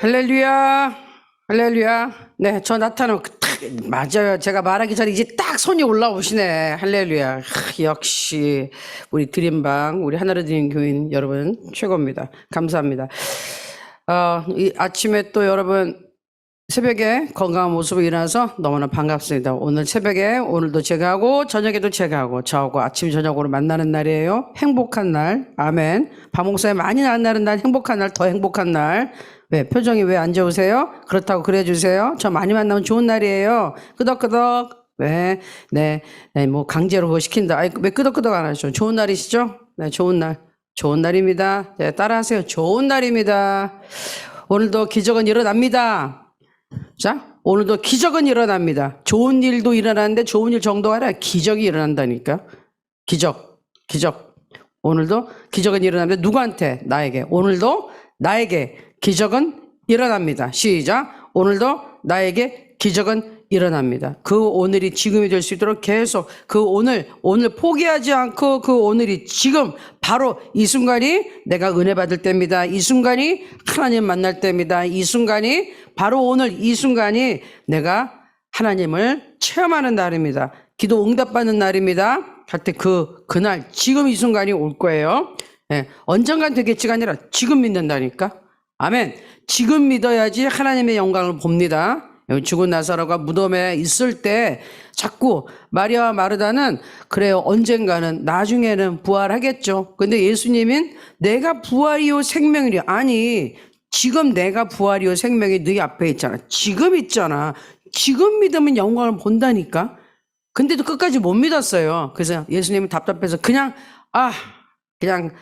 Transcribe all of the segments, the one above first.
할렐루야, 할렐루야. 네, 저 나타나면 맞아요. 제가 말하기 전에 이제 딱 손이 올라오시네. 할렐루야. 역시 우리 드림방, 우리 하나로 드림 교인 여러분 최고입니다. 감사합니다. 이 아침에 또 여러분 새벽에 건강한 모습으로 일어나서 너무나 반갑습니다. 오늘 새벽에 오늘도 제가 하고 저녁에도 제가 하고 저하고 아침 저녁으로 만나는 날이에요. 행복한 날. 아멘. 밤목사에 많이 만나는 날, 행복한 날, 더 행복한 날. 왜 표정이 왜 안 좋으세요? 그렇다고 그래 주세요. 저 많이 만나면 좋은 날이에요. 끄덕끄덕. 왜? 네, 뭐 강제로 그거 시킨다. 아이, 왜 끄덕끄덕 안 하시죠? 좋은 날이시죠? 네, 좋은 날. 좋은 날입니다. 네, 따라하세요. 좋은 날입니다. 오늘도 기적은 일어납니다. 자, 오늘도 기적은 일어납니다. 좋은 일도 일어나는데 좋은 일 정도가 아니라 기적이 일어난다니까. 기적. 오늘도 기적은 일어나는데 누구한테? 나에게. 오늘도 나에게 기적은 일어납니다. 시작. 오늘도 나에게 기적은 일어납니다. 그 오늘이 지금이 될 수 있도록 계속 그 오늘 포기하지 않고 그 오늘이 지금 바로 이 순간이 내가 은혜 받을 때입니다. 이 순간이 하나님 만날 때입니다. 이 순간이 바로 오늘 이 순간이 내가 하나님을 체험하는 날입니다. 기도 응답받는 날입니다. 할 때 그날 지금 이 순간이 올 거예요. 네, 언젠간 되겠지가 아니라 지금 믿는다니까. 아멘. 지금 믿어야지 하나님의 영광을 봅니다. 죽은 나사로가 무덤에 있을 때 자꾸 마리아와 마르다는 그래요. 언젠가는 나중에는 부활하겠죠. 근데 예수님은 내가 부활이요 생명이요. 아니 지금 내가 부활이요 생명이 네 앞에 있잖아. 지금 있잖아. 지금 믿으면 영광을 본다니까. 근데도 끝까지 못 믿었어요. 그래서 예수님은 답답해서 그냥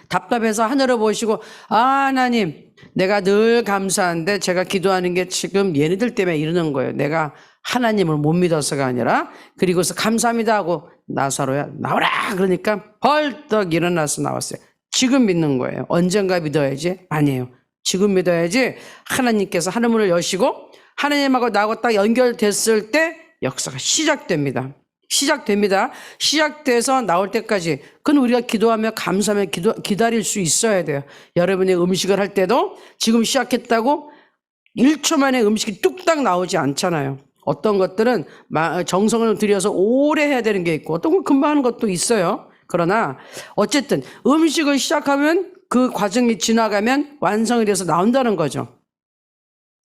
답답해서 하늘을 보시고 하나님 내가 늘 감사한데 제가 기도하는 게 지금 얘네들 때문에 이러는 거예요. 내가 하나님을 못 믿어서가 아니라 그리고서 감사합니다 하고 나사로야 나오라 그러니까 벌떡 일어나서 나왔어요. 지금 믿는 거예요. 언젠가 믿어야지? 아니에요. 지금 믿어야지. 하나님께서 하늘문을 여시고 하나님하고 나하고 딱 연결됐을 때 역사가 시작됩니다. 시작돼서 나올 때까지 그건 우리가 기도하며 감사하며 기다릴 수 있어야 돼요. 여러분이 음식을 할 때도 지금 시작했다고 1초 만에 음식이 뚝딱 나오지 않잖아요. 어떤 것들은 정성을 들여서 오래 해야 되는 게 있고 어떤 건 금방 하는 것도 있어요. 그러나 어쨌든 음식을 시작하면 그 과정이 지나가면 완성이 돼서 나온다는 거죠.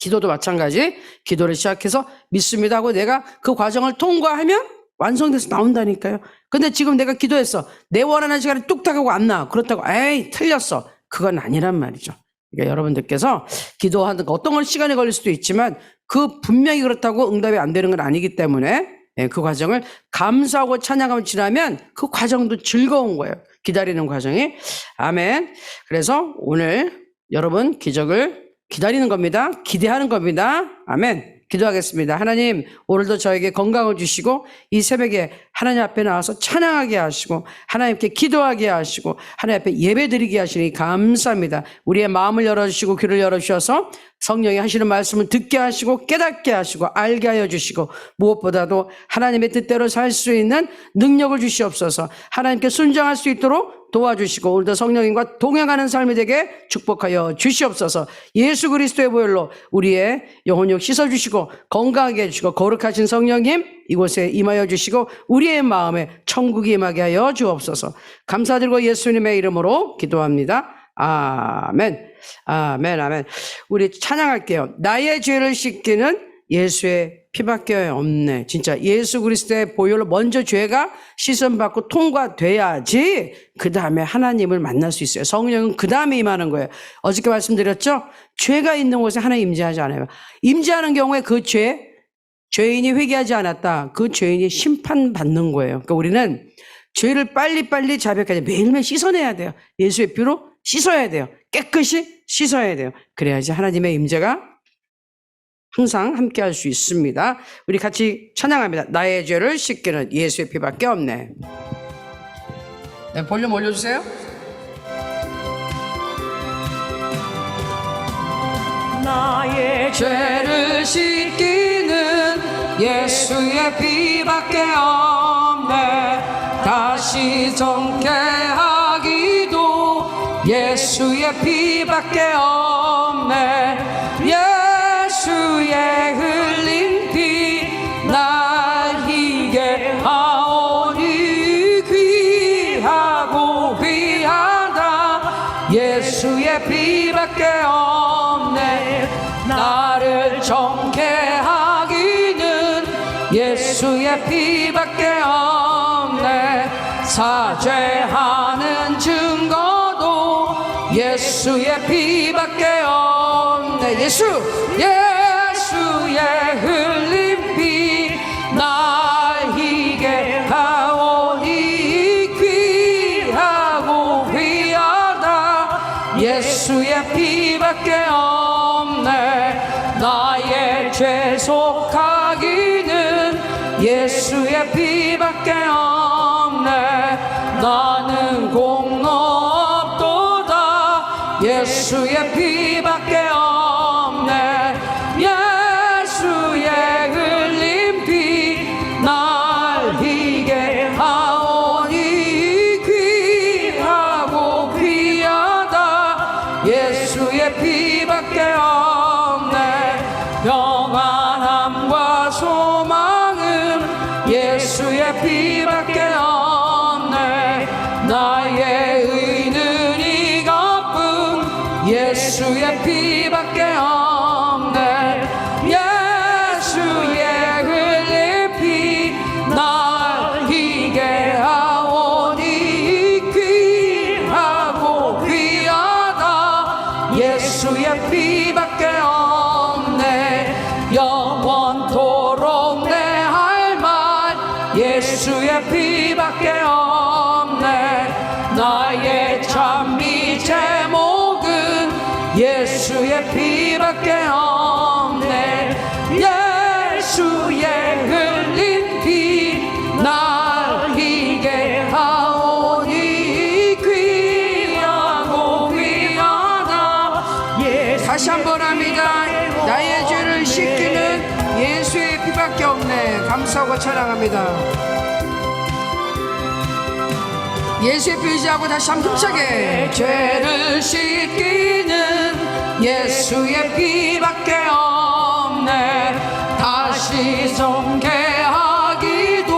기도도 마찬가지. 기도를 시작해서 믿습니다 하고 내가 그 과정을 통과하면 완성돼서 나온다니까요. 근데 지금 내가 기도했어. 내 원하는 시간에 뚝딱 하고 안 나와. 그렇다고 에이 틀렸어. 그건 아니란 말이죠. 그러니까 여러분들께서 기도하는 거 어떤 건 시간이 걸릴 수도 있지만 그 분명히 그렇다고 응답이 안 되는 건 아니기 때문에 그 과정을 감사하고 찬양하고 지나면 그 과정도 즐거운 거예요. 기다리는 과정이. 아멘. 그래서 오늘 여러분 기적을 기다리는 겁니다. 기대하는 겁니다. 아멘. 기도하겠습니다. 하나님 오늘도 저에게 건강을 주시고 이 새벽에 하나님 앞에 나와서 찬양하게 하시고 하나님께 기도하게 하시고 하나님 앞에 예배드리게 하시니 감사합니다. 우리의 마음을 열어주시고 귀를 열어주셔서 성령이 하시는 말씀을 듣게 하시고 깨닫게 하시고 알게 하여 주시고 무엇보다도 하나님의 뜻대로 살 수 있는 능력을 주시옵소서. 하나님께 순종할 수 있도록 도와주시고 오늘도 성령님과 동행하는 삶이 되게 축복하여 주시옵소서. 예수 그리스도의 보혈로 우리의 영혼육 씻어주시고 건강하게 해주시고 거룩하신 성령님 이곳에 임하여 주시고 우리의 마음에 천국이 임하게 하여 주옵소서. 감사드리고 예수님의 이름으로 기도합니다. 아멘. 아멘. 아멘. 우리 찬양할게요. 나의 죄를 씻기는 예수의 피밖에 없네. 진짜 예수 그리스도의 보혈로 먼저 죄가 씻음받고 통과돼야지 그 다음에 하나님을 만날 수 있어요. 성령은 그 다음에 임하는 거예요. 어저께 말씀드렸죠? 죄가 있는 곳에 하나님 임재하지 않아요. 임재하는 경우에 그 죄인이 회개하지 않았다. 그 죄인이 심판받는 거예요. 그러니까 우리는 죄를 빨리빨리 자백하자. 매일매일 씻어내야 돼요. 예수의 피로 씻어야 돼요. 깨끗이 씻어야 돼요. 그래야지 하나님의 임재가 항상 함께 할 수 있습니다. 우리 같이 찬양합니다. 나의 죄를 씻기는 예수의 피밖에 없네. 네, 볼륨 올려주세요. 나의 죄를 씻기는 예수의 피밖에 없네. 다시 정케하기도 예수의 피밖에 없네. 예수의 흘린 피 날 희게 하오니 귀하고 귀하다. 예수의 피밖에 없네. 나를 정케하기는 예수의 피밖에 없네. 사죄하는 증거도 예수의 피밖에 없네. 예수의 흘린 피 날 희게 하오니 귀하고 귀하다. 예수의 피밖에 없네. 나의 죄 속하기는 예수의 피밖에 없네. 나는 공로 없도다. 예수의 피밖에 없네. 예수의 흘린 피 날 희게 하오니 귀하고 귀하다. 예수의 피밖에 없네. 평안함과 소망은 예수의 피밖에 없네. 나의 의는 이것뿐 예수의 피밖에 없네. 예수의 흘린 피 날 희게 하오니 귀하고 귀하다. 예수의 피밖에 없네. 영원토록 내 할 말 예수의 피밖에 없네. 나의 찬미 제목은 예수의 피밖에 없네. 예수의 흘린 피 날 희게 하오니 귀하고 귀하다. 다시 한번 합니다. 나의 죄를 씻기는 예수의 피밖에 없네. 감사하고 찬양합니다. 예수의 피 의지하고 다시 한번 힘차게. 죄를 씻기는 예수의 피밖에 없네. 다시 정케하기도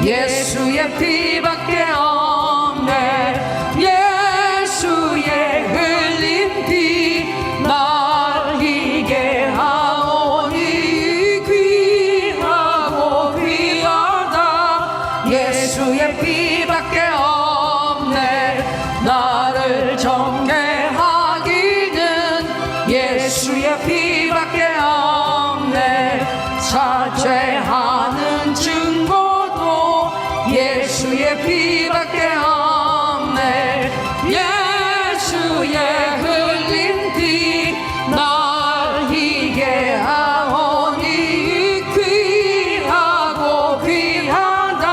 예수의 피밖에 없네. 예수의 흘린 피 날 희게 하오니 귀하고 귀하다. 예수의 피밖에 없네. 나를 정케하기는 예수의 피밖에 없네. 사죄하는 증거도 예수의 피밖에 없네. 예수의 흘린 피 날 희게 하오니 귀하고 귀하다.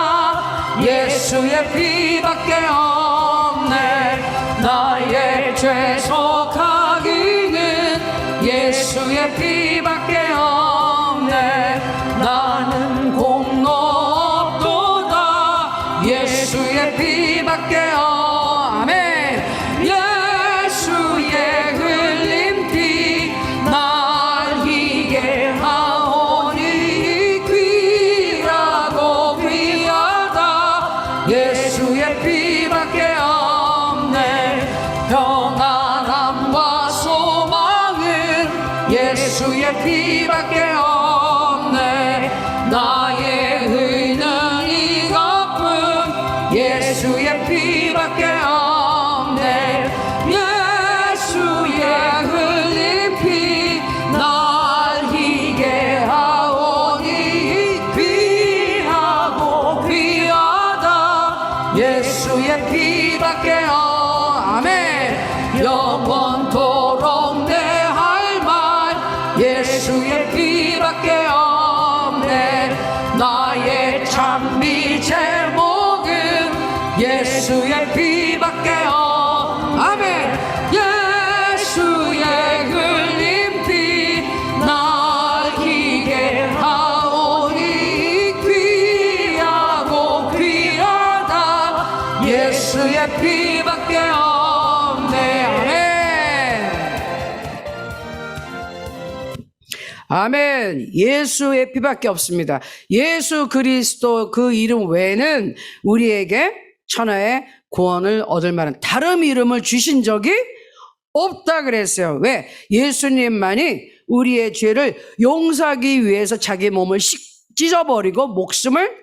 예수의 피밖에 없네. 나의 죄 속하기는 예수의 피밖에 없네. 나는 공로 없도다. 예수의 피밖에 아멘. 예수의 흘린 피 날 희게 하오니 귀하고 귀하다. 예수의 피밖에 없네. 평안함과 소망은 예수의 피밖에 없네. 나의 의는 이것뿐 예수의 피밖에 없네. 예수의 흘린 피 날 희게 하오니 귀하고 귀하다. 예수의 피밖에 아멘. 영원토록 내 할 말 예수의 피밖에 없네. 나의 찬미 제목은 예수의 피밖에 아멘. 예수의 흘린 피 날 희게 하오니 귀하고 귀하다. 예수의 피밖에 없네. 아멘. 예수의 피밖에 없습니다. 예수 그리스도 그 이름 외에는 우리에게 천하의 구원을 얻을 만한 다른 이름을 주신 적이 없다 그랬어요. 왜? 예수님만이 우리의 죄를 용서하기 위해서 자기 몸을 찢어버리고 목숨을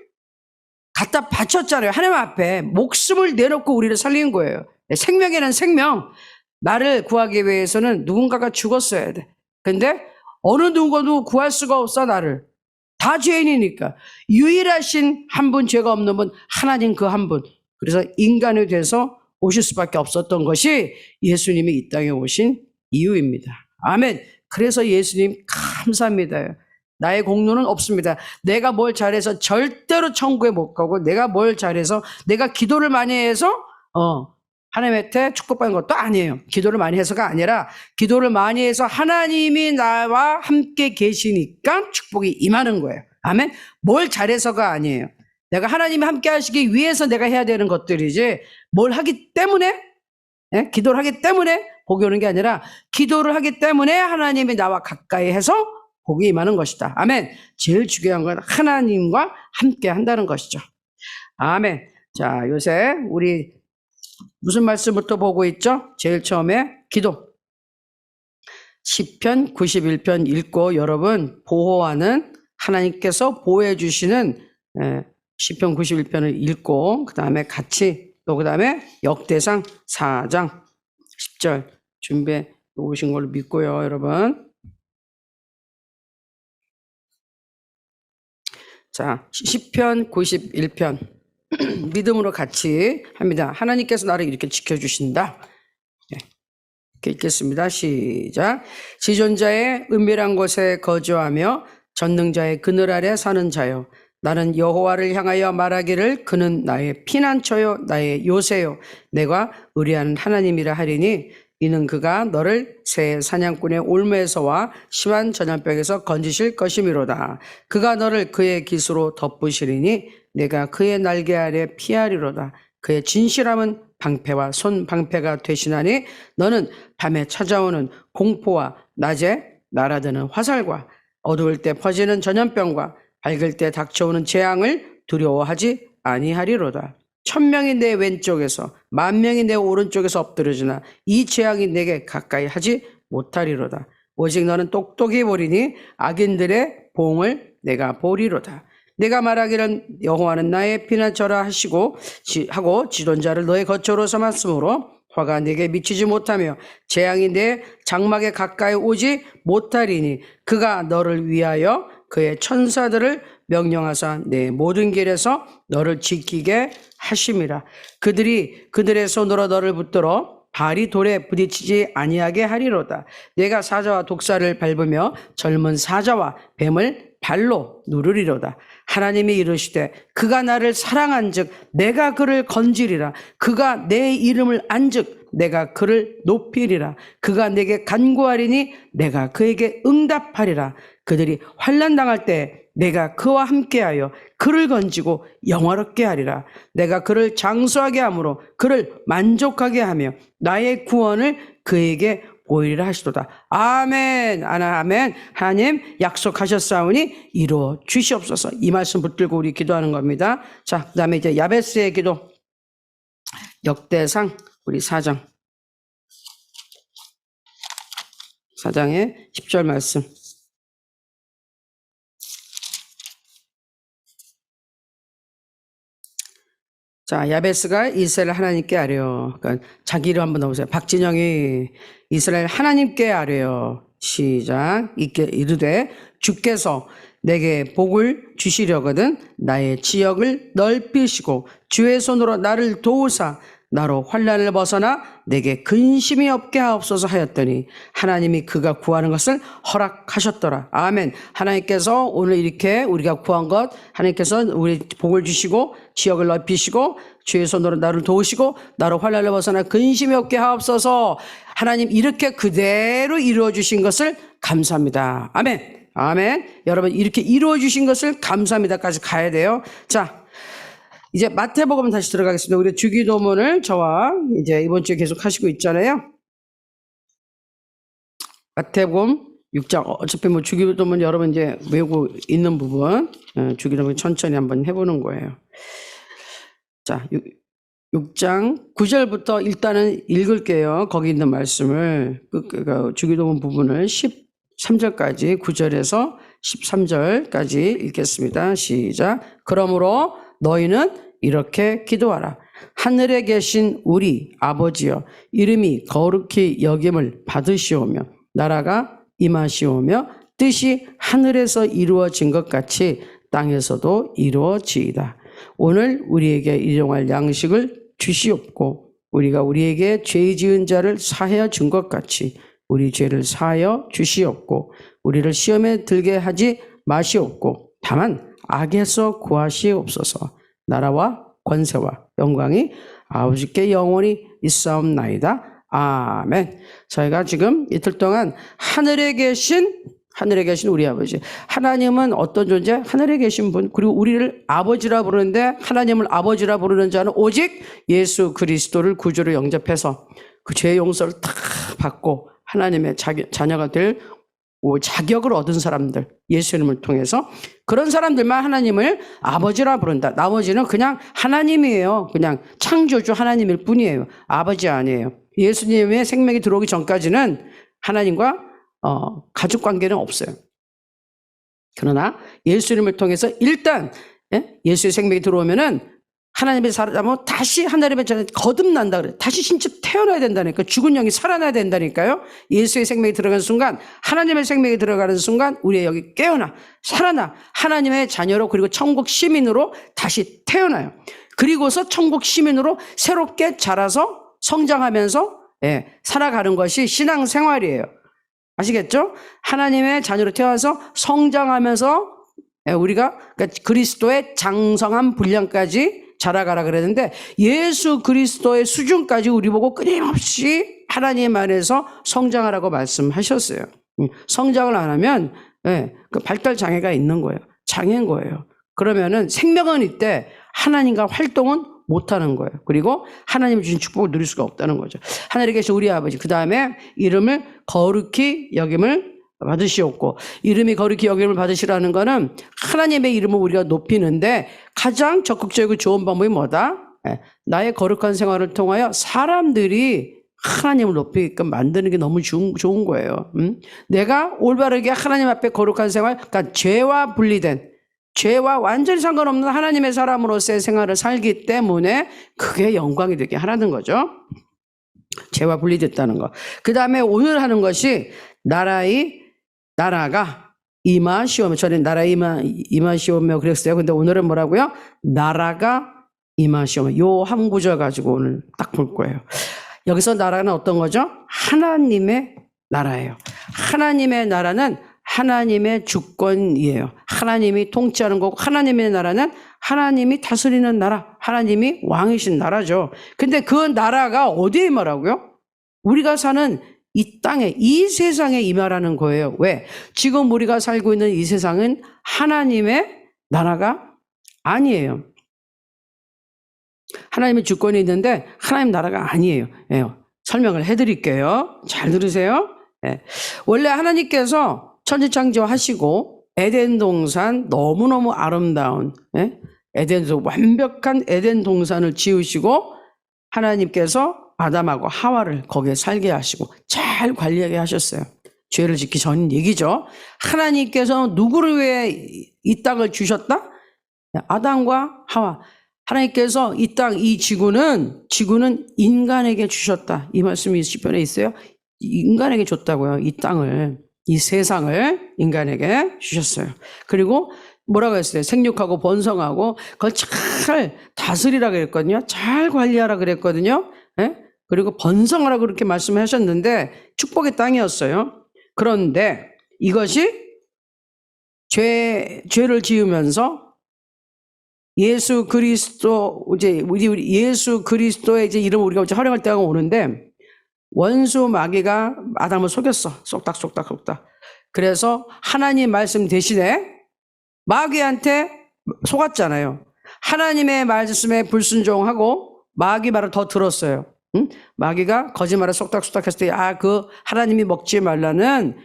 갖다 바쳤잖아요. 하나님 앞에 목숨을 내놓고 우리를 살린 거예요. 생명이란 생명. 나를 구하기 위해서는 누군가가 죽었어야 돼. 근데 어느 누구도 구할 수가 없어, 나를. 다 죄인이니까. 유일하신 한 분, 죄가 없는 분, 하나님 그 한 분. 그래서 인간이 돼서 오실 수밖에 없었던 것이 예수님이 이 땅에 오신 이유입니다. 아멘. 그래서 예수님 감사합니다. 나의 공로는 없습니다. 내가 뭘 잘해서 절대로 천국에 못 가고, 내가 뭘 잘해서, 내가 기도를 많이 해서 하나님한테 축복받는 것도 아니에요. 기도를 많이 해서가 아니라, 기도를 많이 해서 하나님이 나와 함께 계시니까 축복이 임하는 거예요. 아멘. 뭘 잘해서가 아니에요. 내가 하나님이 함께 하시기 위해서 내가 해야 되는 것들이지, 뭘 하기 때문에, 기도를 하기 때문에 복이 오는 게 아니라, 기도를 하기 때문에 하나님이 나와 가까이 해서 복이 임하는 것이다. 아멘. 제일 중요한 건 하나님과 함께 한다는 것이죠. 아멘. 자, 요새 우리 무슨 말씀부터 보고 있죠? 제일 처음에 기도. 시편 91편 읽고 여러분 보호하는, 하나님께서 보호해 주시는 시편 91편을 읽고 그 다음에 같이 또 그 다음에 역대상 4장 10절 준비해 오신 걸로 믿고요, 여러분. 자, 시편 91편 믿음으로 같이 합니다. 하나님께서 나를 이렇게 지켜주신다. 이렇게 읽겠습니다. 시작. 지존자의 은밀한 곳에 거주하며 전능자의 그늘 아래 사는 자요, 나는 여호와를 향하여 말하기를 그는 나의 피난처요 나의 요새요 내가 의뢰하는 하나님이라 하리니, 이는 그가 너를 새 사냥꾼의 올무에서와 심한 전염병에서 건지실 것이미로다. 그가 너를 그의 깃으로 덮으시리니 내가 그의 날개 아래 피하리로다. 그의 진실함은 방패와 손방패가 되시나니, 너는 밤에 찾아오는 공포와 낮에 날아드는 화살과 어두울 때 퍼지는 전염병과 밝을 때 닥쳐오는 재앙을 두려워하지 아니하리로다. 1000명이 내 왼쪽에서 10,000명이 내 오른쪽에서 엎드려지나 이 재앙이 내게 가까이 하지 못하리로다. 오직 너는 똑똑히 보리니 악인들의 보응을 내가 보리로다. 내가 말하기를 여호와는 나의 피난처라 하고 지존자를 너의 거처로 삼았으므로 화가 내게 미치지 못하며 재앙이 내 장막에 가까이 오지 못하리니, 그가 너를 위하여 그의 천사들을 명령하사 내 모든 길에서 너를 지키게 하심이라. 그들이 그들의 손으로 너를 붙들어 발이 돌에 부딪히지 아니하게 하리로다. 내가 사자와 독사를 밟으며 젊은 사자와 뱀을 발로 누르리로다. 하나님이 이르시되 그가 나를 사랑한즉 내가 그를 건지리라. 그가 내 이름을 안즉 내가 그를 높이리라. 그가 내게 간구하리니 내가 그에게 응답하리라. 그들이 환난 당할 때 내가 그와 함께하여 그를 건지고 영화롭게 하리라. 내가 그를 장수하게 함으로 그를 만족하게 하며 나의 구원을 그에게 보이리라 하시도다. 아멘. 아멘. 하나님 약속하셨사오니 이루어 주시옵소서. 이 말씀 붙들고 우리 기도하는 겁니다. 자, 그 다음에 이제 야베스의 기도. 역대상 우리 4장의 10절 말씀. 자, 야베스가 이스라엘 하나님께 아뢰어. 그러니까 자기 이름 한번 넣어보세요. 박진영이 이스라엘 하나님께 아뢰어. 시작. 이르되 주께서 내게 복을 주시려거든 나의 지역을 넓히시고 주의 손으로 나를 도우사 나로 환난을 벗어나 내게 근심이 없게 하옵소서 하였더니 하나님이 그가 구하는 것을 허락하셨더라. 아멘. 하나님께서 오늘 이렇게 우리가 구한 것, 하나님께서 우리 복을 주시고 지역을 넓히시고 주의 손으로 나를 도우시고 나로 환난을 벗어나 근심이 없게 하옵소서. 하나님 이렇게 그대로 이루어 주신 것을 감사합니다. 아멘. 아멘. 여러분 이렇게 이루어 주신 것을 감사합니다까지 가야 돼요. 자, 이제 마태복음 다시 들어가겠습니다. 우리 주기도문을 저와 이제 이번 주에 계속 하시고 있잖아요. 마태복음 6장 어차피 뭐 주기도문 여러분 이제 외우고 있는 부분 주기도문 천천히 한번 해보는 거예요. 자, 6장 9절부터 일단은 읽을게요. 거기 있는 말씀을 주기도문 부분을 13절까지 9절에서 13절까지 읽겠습니다. 시작. 그러므로 너희는 이렇게 기도하라. 하늘에 계신 우리 아버지여, 이름이 거룩히 여김을 받으시오며 나라가 임하시오며 뜻이 하늘에서 이루어진 것 같이 땅에서도 이루어지이다. 오늘 우리에게 일용할 양식을 주시옵고 우리가 우리에게 죄 지은 자를 사하여 준 것 같이 우리 죄를 사하여 주시옵고 우리를 시험에 들게 하지 마시옵고 다만 악에서 구하시옵소서. 나라와 권세와 영광이 아버지께 영원히 있사옵나이다. 아멘. 저희가 지금 이틀 동안 하늘에 계신 우리 아버지. 하나님은 어떤 존재? 하늘에 계신 분. 그리고 우리를 아버지라 부르는데 하나님을 아버지라 부르는 자는 오직 예수 그리스도를 구주로 영접해서 그 죄 용서를 다 받고 하나님의 자녀가 될 자격을 얻은 사람들, 예수님을 통해서 그런 사람들만 하나님을 아버지라 부른다. 나머지는 그냥 하나님이에요. 그냥 창조주 하나님일 뿐이에요. 아버지 아니에요. 예수님의 생명이 들어오기 전까지는 하나님과 가족 관계는 없어요. 그러나 예수님을 통해서 일단 예수의 생명이 들어오면은 하나님의 사람은 다시 하나님의 자녀 거듭난다 그래요. 다시 진짜 태어나야 된다니까. 죽은 영이 살아나야 된다니까요. 예수의 생명이 들어가는 순간, 하나님의 생명이 들어가는 순간 우리의 영이 깨어나 살아나 하나님의 자녀로 그리고 천국 시민으로 다시 태어나요. 그리고서 천국 시민으로 새롭게 자라서 성장하면서 살아가는 것이 신앙생활이에요. 아시겠죠? 하나님의 자녀로 태어나서 성장하면서 우리가 그러니까 그리스도의 장성한 분량까지 자라가라 그랬는데 예수 그리스도의 수준까지 우리 보고 끊임없이 하나님 안에서 성장하라고 말씀하셨어요. 성장을 안 하면 그 발달 장애가 있는 거예요. 장애인 거예요. 그러면은 생명은 있대 하나님과 활동은 못하는 거예요. 그리고 하나님 주신 축복을 누릴 수가 없다는 거죠. 하늘에 계신 우리 아버지, 그 다음에 이름을 거룩히 여김을 받으시옵고, 이름이 거룩히 여김을 받으시라는 거는 하나님의 이름을 우리가 높이는데 가장 적극적이고 좋은 방법이 뭐다? 나의 거룩한 생활을 통하여 사람들이 하나님을 높이게끔 만드는 게 너무 좋은 거예요. 내가 올바르게 하나님 앞에 거룩한 생활, 그러니까 죄와 분리된, 죄와 완전히 상관없는 하나님의 사람으로서의 생활을 살기 때문에 그게 영광이 되게 하라는 거죠. 죄와 분리됐다는 거. 그 다음에 오늘 하는 것이 나라가 임하시오며, 저는 나라 임하시오며 그랬어요. 근데 오늘은 뭐라고요? 나라가 임하시오며. 요 한 구절 가지고 오늘 딱 볼 거예요. 여기서 나라는 어떤 거죠? 하나님의 나라예요. 하나님의 나라는 하나님의 주권이에요. 하나님이 통치하는 거고, 하나님의 나라는 하나님이 다스리는 나라, 하나님이 왕이신 나라죠. 근데 그 나라가 어디에 임하라고요? 우리가 사는 이 땅에, 이 세상에 임하라는 거예요. 왜? 지금 우리가 살고 있는 이 세상은 하나님의 나라가 아니에요. 하나님의 주권이 있는데 하나님 나라가 아니에요. 설명을 해드릴게요. 잘 들으세요. 원래 하나님께서 천지창조하시고 에덴 동산 너무너무 아름다운 완벽한 에덴 동산을 지으시고 하나님께서 아담하고 하와를 거기에 살게 하시고 잘 관리하게 하셨어요. 죄를 짓기 전 얘기죠. 하나님께서 누구를 위해 이 땅을 주셨다? 아담과 하와. 하나님께서 이 땅, 이 지구는 인간에게 주셨다. 이 말씀이 시편에 있어요. 인간에게 줬다고요. 이 땅을, 이 세상을 인간에게 주셨어요. 그리고 뭐라고 했어요? 생육하고 번성하고 그걸 잘 다스리라 그랬거든요. 잘 관리하라 그랬거든요. 그리고 번성하라고 그렇게 말씀하셨는데 축복의 땅이었어요. 그런데 이것이 죄를 지으면서 예수 그리스도 우리 예수 그리스도의 이제 이름을 우리가 활용할 때가 오는데 원수 마귀가 아담을 속였어. 쏙닥. 그래서 하나님 말씀 대신에 마귀한테 속았잖아요. 하나님의 말씀에 불순종하고 마귀 말을 더 들었어요. 마귀가 거짓말을 쏙닥 했을 때, 그 하나님이 먹지 말라는,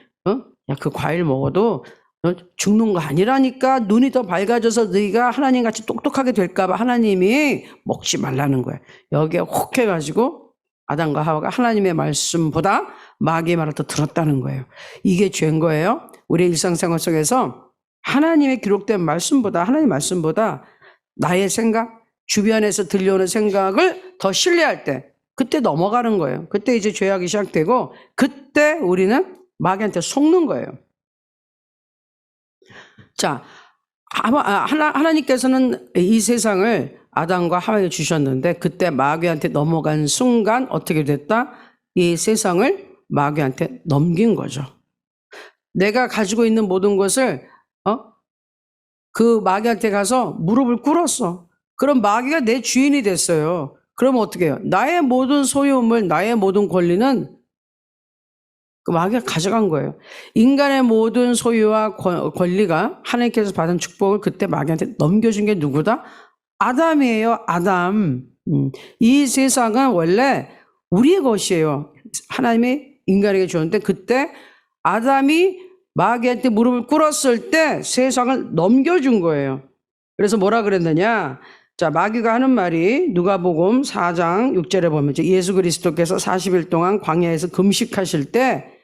야, 그 과일 먹어도 너 죽는 거 아니라니까. 눈이 더 밝아져서 너희가 하나님같이 똑똑하게 될까 봐 하나님이 먹지 말라는 거야. 여기에 혹 해가지고 아담과 하와가 하나님의 말씀보다 마귀의 말을 더 들었다는 거예요. 이게 죄인 거예요. 우리의 일상생활 속에서 하나님의 기록된 말씀보다, 하나님의 말씀보다 나의 생각, 주변에서 들려오는 생각을 더 신뢰할 때, 그때 넘어가는 거예요. 그때 이제 죄악이 시작되고, 그때 우리는 마귀한테 속는 거예요. 자, 하나님께서는 이 세상을 아담과 하와에게 주셨는데, 그때 마귀한테 넘어간 순간 어떻게 됐다? 이 세상을 마귀한테 넘긴 거죠. 내가 가지고 있는 모든 것을 그 마귀한테 가서 무릎을 꿇었어. 그럼 마귀가 내 주인이 됐어요. 그러면 어떻게 해요? 나의 모든 소유물, 나의 모든 권리는 그 마귀가 가져간 거예요. 인간의 모든 소유와 권리가 하나님께서 받은 축복을 그때 마귀한테 넘겨준 게 누구다? 아담이에요. 아담. 이 세상은 원래 우리의 것이에요. 하나님이 인간에게 주었는데 그때 아담이 마귀한테 무릎을 꿇었을 때 세상을 넘겨준 거예요. 그래서 뭐라 그랬느냐? 자, 마귀가 하는 말이 누가복음 4장 6절에 보면 예수 그리스도께서 40일 동안 광야에서 금식하실 때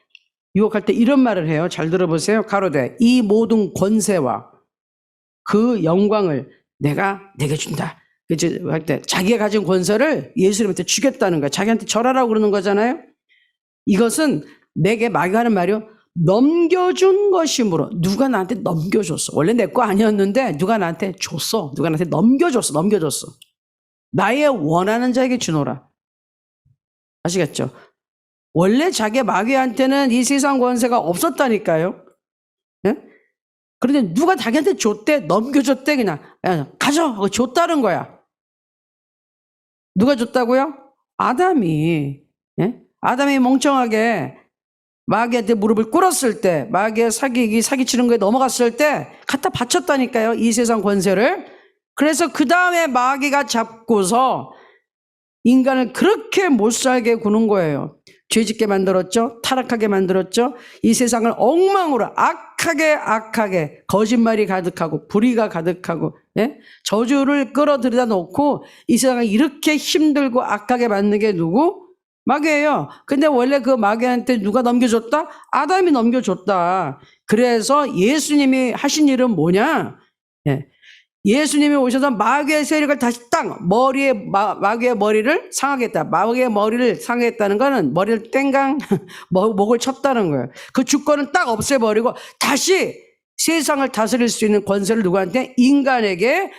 유혹할 때 이런 말을 해요. 잘 들어보세요. 가로되 이 모든 권세와 그 영광을 내가 내게 준다. 그치? 할 때 자기가 가진 권세를 예수님한테 주겠다는 거야. 자기한테 절하라고 그러는 거잖아요. 이것은 내게 마귀가 하는 말이요. 넘겨준 것이므로. 누가 나한테 넘겨줬어. 원래 내 거 아니었는데 누가 나한테 줬어. 누가 나한테 넘겨줬어. 나의 원하는 자에게 주노라. 아시겠죠? 원래 자기 마귀한테는 이 세상 권세가 없었다니까요. 예? 그런데 누가 자기한테 줬대, 넘겨줬대, 그냥. 야, 가져! 줬다는 거야. 누가 줬다고요? 아담이. 예? 아담이 멍청하게 마귀한테 무릎을 꿇었을 때, 마귀의 사기치는 거에 넘어갔을 때 갖다 바쳤다니까요. 이 세상 권세를. 그래서 그 다음에 마귀가 잡고서 인간을 그렇게 못살게 구는 거예요. 죄짓게 만들었죠. 타락하게 만들었죠. 이 세상을 엉망으로 악하게 거짓말이 가득하고 불의가 가득하고 저주를 끌어들여다 놓고 이 세상을 이렇게 힘들고 악하게 만든 게 누구? 마귀예요. 근데 원래 그 마귀한테 누가 넘겨줬다? 아담이 넘겨줬다. 그래서 예수님이 하신 일은 뭐냐? 예수님이 오셔서 마귀의 세력을 다시 딱 마귀의 머리를 상하겠다. 마귀의 머리를 상하겠다는 거는 머리를 땡강 목을 쳤다는 거예요. 그 주권을 딱 없애버리고 다시 세상을 다스릴 수 있는 권세를 누구한테? 인간에게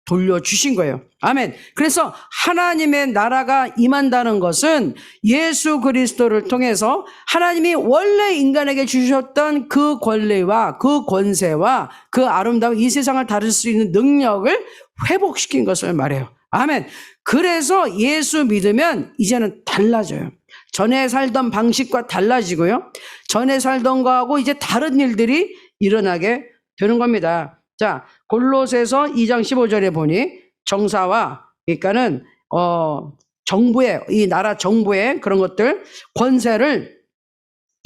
돌려주신 거예요. 아멘. 그래서 하나님의 나라가 임한다는 것은 예수 그리스도를 통해서 하나님이 원래 인간에게 주셨던 그 권리와 그 권세와 그 아름다운 이 세상을 다룰 수 있는 능력을 회복시킨 것을 말해요. 아멘. 그래서 예수 믿으면 이제는 달라져요. 전에 살던 방식과 달라지고요. 전에 살던 거하고 이제 다른 일들이 일어나게 되는 겁니다. 자, 골로새서 2장 15절에 보니 정사와 그러니까는 정부의 이 나라 정부의 그런 것들 권세를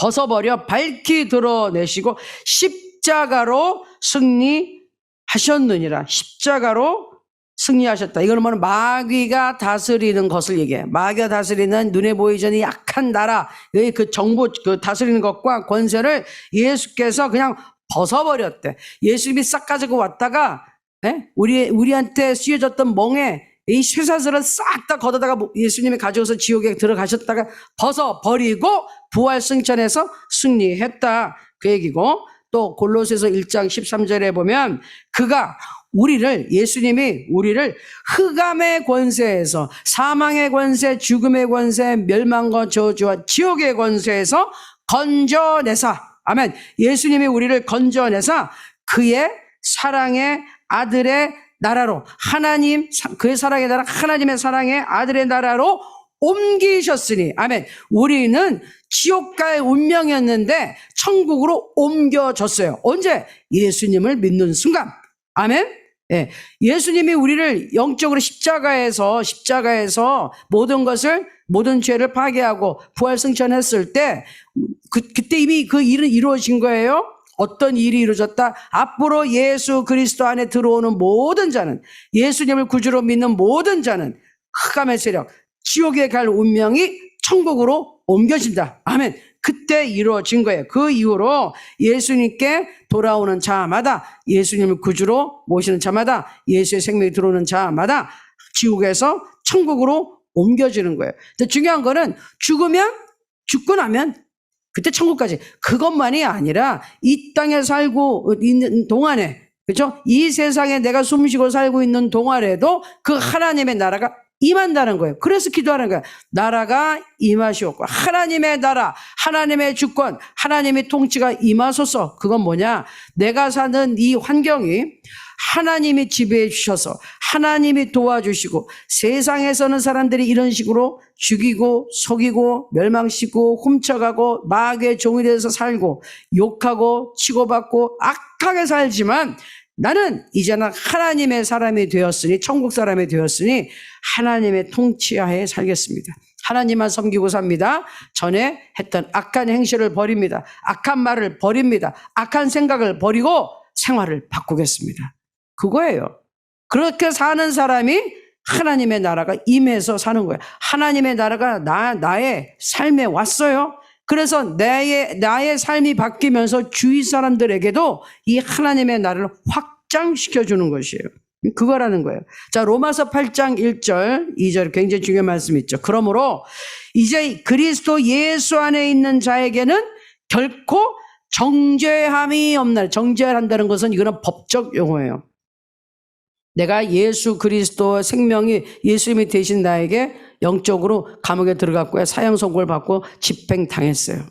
벗어버려 밝히 드러내시고 십자가로 승리하셨느니라. 십자가로 승리하셨다. 이거는 뭐는 마귀가 다스리는 것을 얘기해. 마귀가 다스리는 눈에 보이지 않는 약한 나라, 그 정부 그 다스리는 것과 권세를 예수께서 그냥 벗어버렸대. 예수님이 싹 가지고 왔다가 우리한테 씌워졌던 멍에 이 쇠사슬을 싹 다 걷어다가 예수님이 가져서 지옥에 들어가셨다가 벗어버리고 부활 승천해서 승리했다. 그 얘기고 또 골로새서 1장 13절에 보면 그가 예수님이 우리를 흑암의 권세에서 사망의 권세, 죽음의 권세, 멸망과 저주와 지옥의 권세에서 건져내사. 아멘. 예수님이 우리를 건져내사 그의 사랑의 아들의 나라로 그의 사랑의 나라 하나님의 사랑의 아들의 나라로 옮기셨으니 아멘. 우리는 지옥가의 운명이었는데 천국으로 옮겨졌어요. 언제? 예수님을 믿는 순간. 아멘. 예. 예수님이 우리를 영적으로 십자가에서 모든 죄를 파괴하고 부활 승천했을 때 그때 이미 그 일은 이루어진 거예요. 어떤 일이 이루어졌다? 앞으로 예수 그리스도 안에 들어오는 모든 자는, 예수님을 구주로 믿는 모든 자는 흑암의 세력, 지옥에 갈 운명이 천국으로 옮겨진다. 아멘. 그때 이루어진 거예요. 그 이후로 예수님께 돌아오는 자마다, 예수님을 구주로 모시는 자마다, 예수의 생명이 들어오는 자마다 지옥에서 천국으로 옮겨지는 거예요. 근데 중요한 거는 죽고 나면 그때 천국까지. 그것만이 아니라 이 땅에 살고 있는 동안에, 그렇죠? 이 세상에 내가 숨쉬고 살고 있는 동안에도 그 하나님의 나라가 임한다는 거예요. 그래서 기도하는 거예요. 나라가 임하시옵고, 하나님의 나라, 하나님의 주권, 하나님의 통치가 임하소서. 그건 뭐냐? 내가 사는 이 환경이 하나님이 지배해 주셔서 하나님이 도와주시고, 세상에서는 사람들이 이런 식으로 죽이고 속이고 멸망시키고 훔쳐가고 마귀의 종이 돼서 살고 욕하고 치고받고 악하게 살지만, 나는 이제는 하나님의 사람이 되었으니, 천국 사람이 되었으니 하나님의 통치하에 살겠습니다. 하나님만 섬기고 삽니다. 전에 했던 악한 행실을 버립니다. 악한 말을 버립니다. 악한 생각을 버리고 생활을 바꾸겠습니다. 그거예요. 그렇게 사는 사람이 하나님의 나라가 임해서 사는 거예요. 하나님의 나라가 나의 삶에 왔어요. 그래서 나의 삶이 바뀌면서 주위 사람들에게도 이 하나님의 나라를 확장시켜 주는 것이에요. 그거라는 거예요. 자, 로마서 8장 1절, 2절 굉장히 중요한 말씀이 있죠. 그러므로 이제 그리스도 예수 안에 있는 자에게는 결코 정죄함이 없나니. 정죄한다는 것은 이거는 법적 용어예요. 내가 예수 그리스도 생명이 예수님이 되신 나에게 영적으로 감옥에 들어갔고요. 사형 선고를 받고 집행당했어요.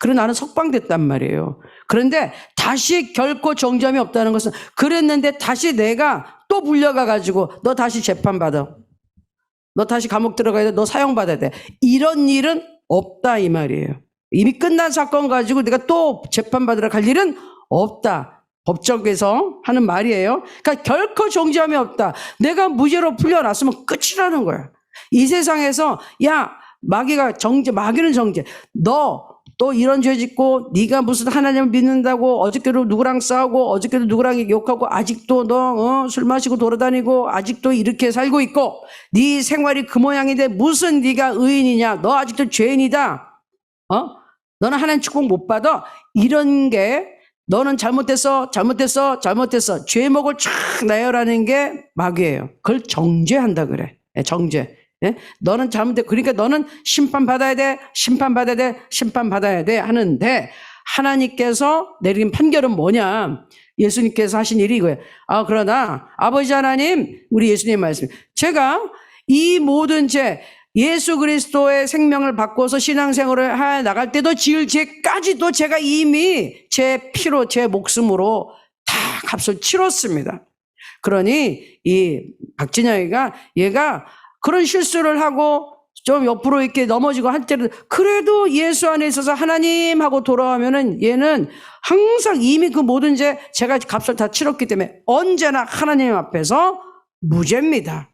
그리고 나는 석방됐단 말이에요. 그런데 다시 결코 정죄함이 없다는 것은, 그랬는데 다시 내가 또 물려가가지고 너 다시 재판받아, 너 다시 감옥 들어가야 돼, 너 사형받아야 돼, 이런 일은 없다 이 말이에요. 이미 끝난 사건 가지고 내가 또 재판받으러 갈 일은 없다. 법적에서 하는 말이에요. 그러니까 결코 정죄함이 없다. 내가 무죄로 풀려났으면 끝이라는 거야. 이 세상에서 야, 마귀는 정죄. 너 또 이런 죄 짓고, 네가 무슨 하나님을 믿는다고 어저께도 누구랑 싸우고 어저께도 누구랑 욕하고, 아직도 너 술 마시고 돌아다니고 아직도 이렇게 살고 있고, 네 생활이 그 모양인데 무슨 네가 의인이냐? 너 아직도 죄인이다. 너는 하나님 축복 못 받아. 이런 게, 너는 잘못됐어. 죄목을 쫙 나열하는 게 마귀예요. 그걸 정죄한다 그래. 정죄. 예? 너는 잘못됐, 그러니까 너는 심판받아야 돼 하는데, 하나님께서 내린 판결은 뭐냐? 예수님께서 하신 일이 이거예요. 그러나 아버지 하나님, 우리 예수님 말씀, 제가 이 모든 죄, 예수 그리스도의 생명을 바꿔서 신앙생활을 해 나갈 때도 지을 죄까지도 제가 이미 제 피로, 제 목숨으로 다 값을 치렀습니다. 그러니 이 박진영이가, 얘가 그런 실수를 하고 좀 옆으로 이렇게 넘어지고 할 때도, 그래도 예수 안에 있어서 하나님하고 돌아오면은 얘는 항상 이미 그 모든 죄, 제가 값을 다 치렀기 때문에 언제나 하나님 앞에서 무죄입니다.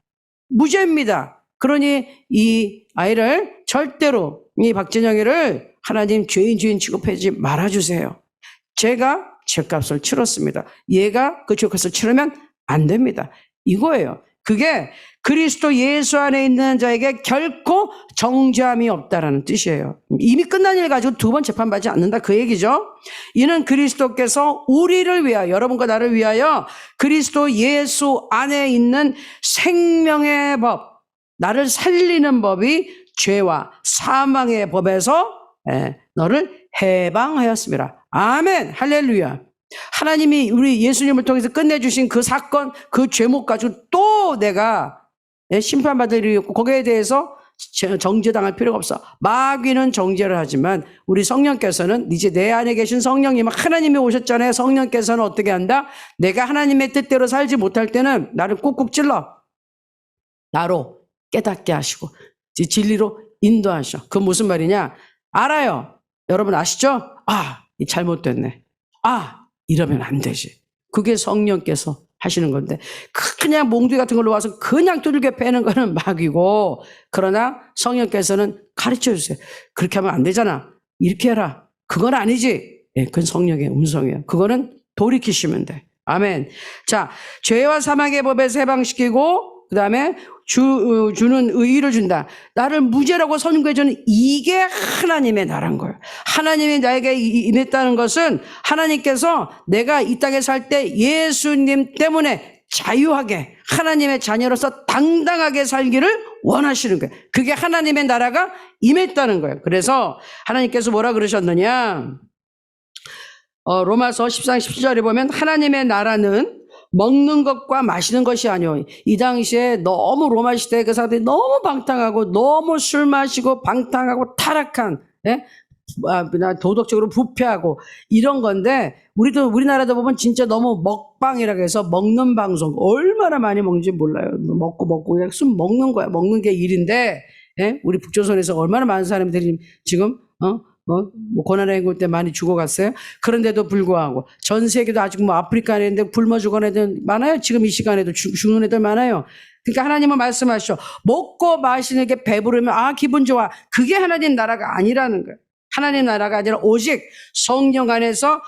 그러니 이 아이를 절대로, 이 박진영이를 하나님 죄인 취급하지 말아주세요. 제가 죄값을 치렀습니다. 얘가 그 죄값을 치르면 안 됩니다. 이거예요. 그게 그리스도 예수 안에 있는 자에게 결코 정죄함이 없다라는 뜻이에요. 이미 끝난 일 가지고 두 번 재판받지 않는다 그 얘기죠. 이는 그리스도께서 우리를 위하여, 여러분과 나를 위하여 그리스도 예수 안에 있는 생명의 법, 나를 살리는 법이 죄와 사망의 법에서 너를 해방하였습니다. 아멘, 할렐루야. 하나님이 우리 예수님을 통해서 끝내주신 그 사건, 그 죄목 가지고 또 내가 심판받을 일이 없고, 거기에 대해서 정죄당할 필요가 없어. 마귀는 정죄를 하지만 우리 성령께서는, 이제 내 안에 계신 성령님, 하나님이 오셨잖아요. 성령께서는 어떻게 한다? 내가 하나님의 뜻대로 살지 못할 때는 나를 꾹꾹 찔러 나로 깨닫게 하시고 진리로 인도하셔. 그 무슨 말이냐? 알아요. 여러분 아시죠? 이 잘못됐네. 이러면 안 되지. 그게 성령께서 하시는 건데 그냥 몽둥이 같은 걸로 와서 그냥 두들겨 패는 거는 마귀고 그러나 성령께서는 가르쳐 주세요. 그렇게 하면 안 되잖아. 이렇게 해라. 그건 아니지. 예, 그건 성령의 음성이에요. 그거는 돌이키시면 돼. 아멘. 자, 죄와 사망의 법에서 해방시키고 그 다음에 주는 의의를 준다. 나를 무죄라고 선고해주는 이게 하나님의 나라인 거예요. 하나님이 나에게 임했다는 것은 하나님께서 내가 이 땅에 살 때 예수님 때문에 자유하게 하나님의 자녀로서 당당하게 살기를 원하시는 거예요. 그게 하나님의 나라가 임했다는 거예요. 그래서 하나님께서 뭐라 그러셨느냐? 로마서 14장 17절에 보면 하나님의 나라는 먹는 것과 마시는 것이 아니오. 이 당시에 너무 로마 시대 그 사람들이 너무 방탕하고 너무 술 마시고 방탕하고 타락한, 예? 도덕적으로 부패하고 이런 건데 우리나라도 보면 진짜 너무 먹방이라고 해서 먹는 방송 얼마나 많이 먹는지 몰라요. 먹고 그냥 술 먹는 거야. 먹는 게 일인데, 예? 우리 북조선에서 얼마나 많은 사람들이 지금 고난의 행군 때 많이 죽어갔어요. 그런데도 불구하고 전 세계도 아직 아프리카에 있는데 굶어 죽은 애들 많아요. 지금 이 시간에도 죽는 애들 많아요. 그러니까 하나님은 말씀하시죠. 먹고 마시는 게 배부르면 기분 좋아. 그게 하나님 나라가 아니라는 거예요. 하나님 나라가 아니라 오직 성령 안에서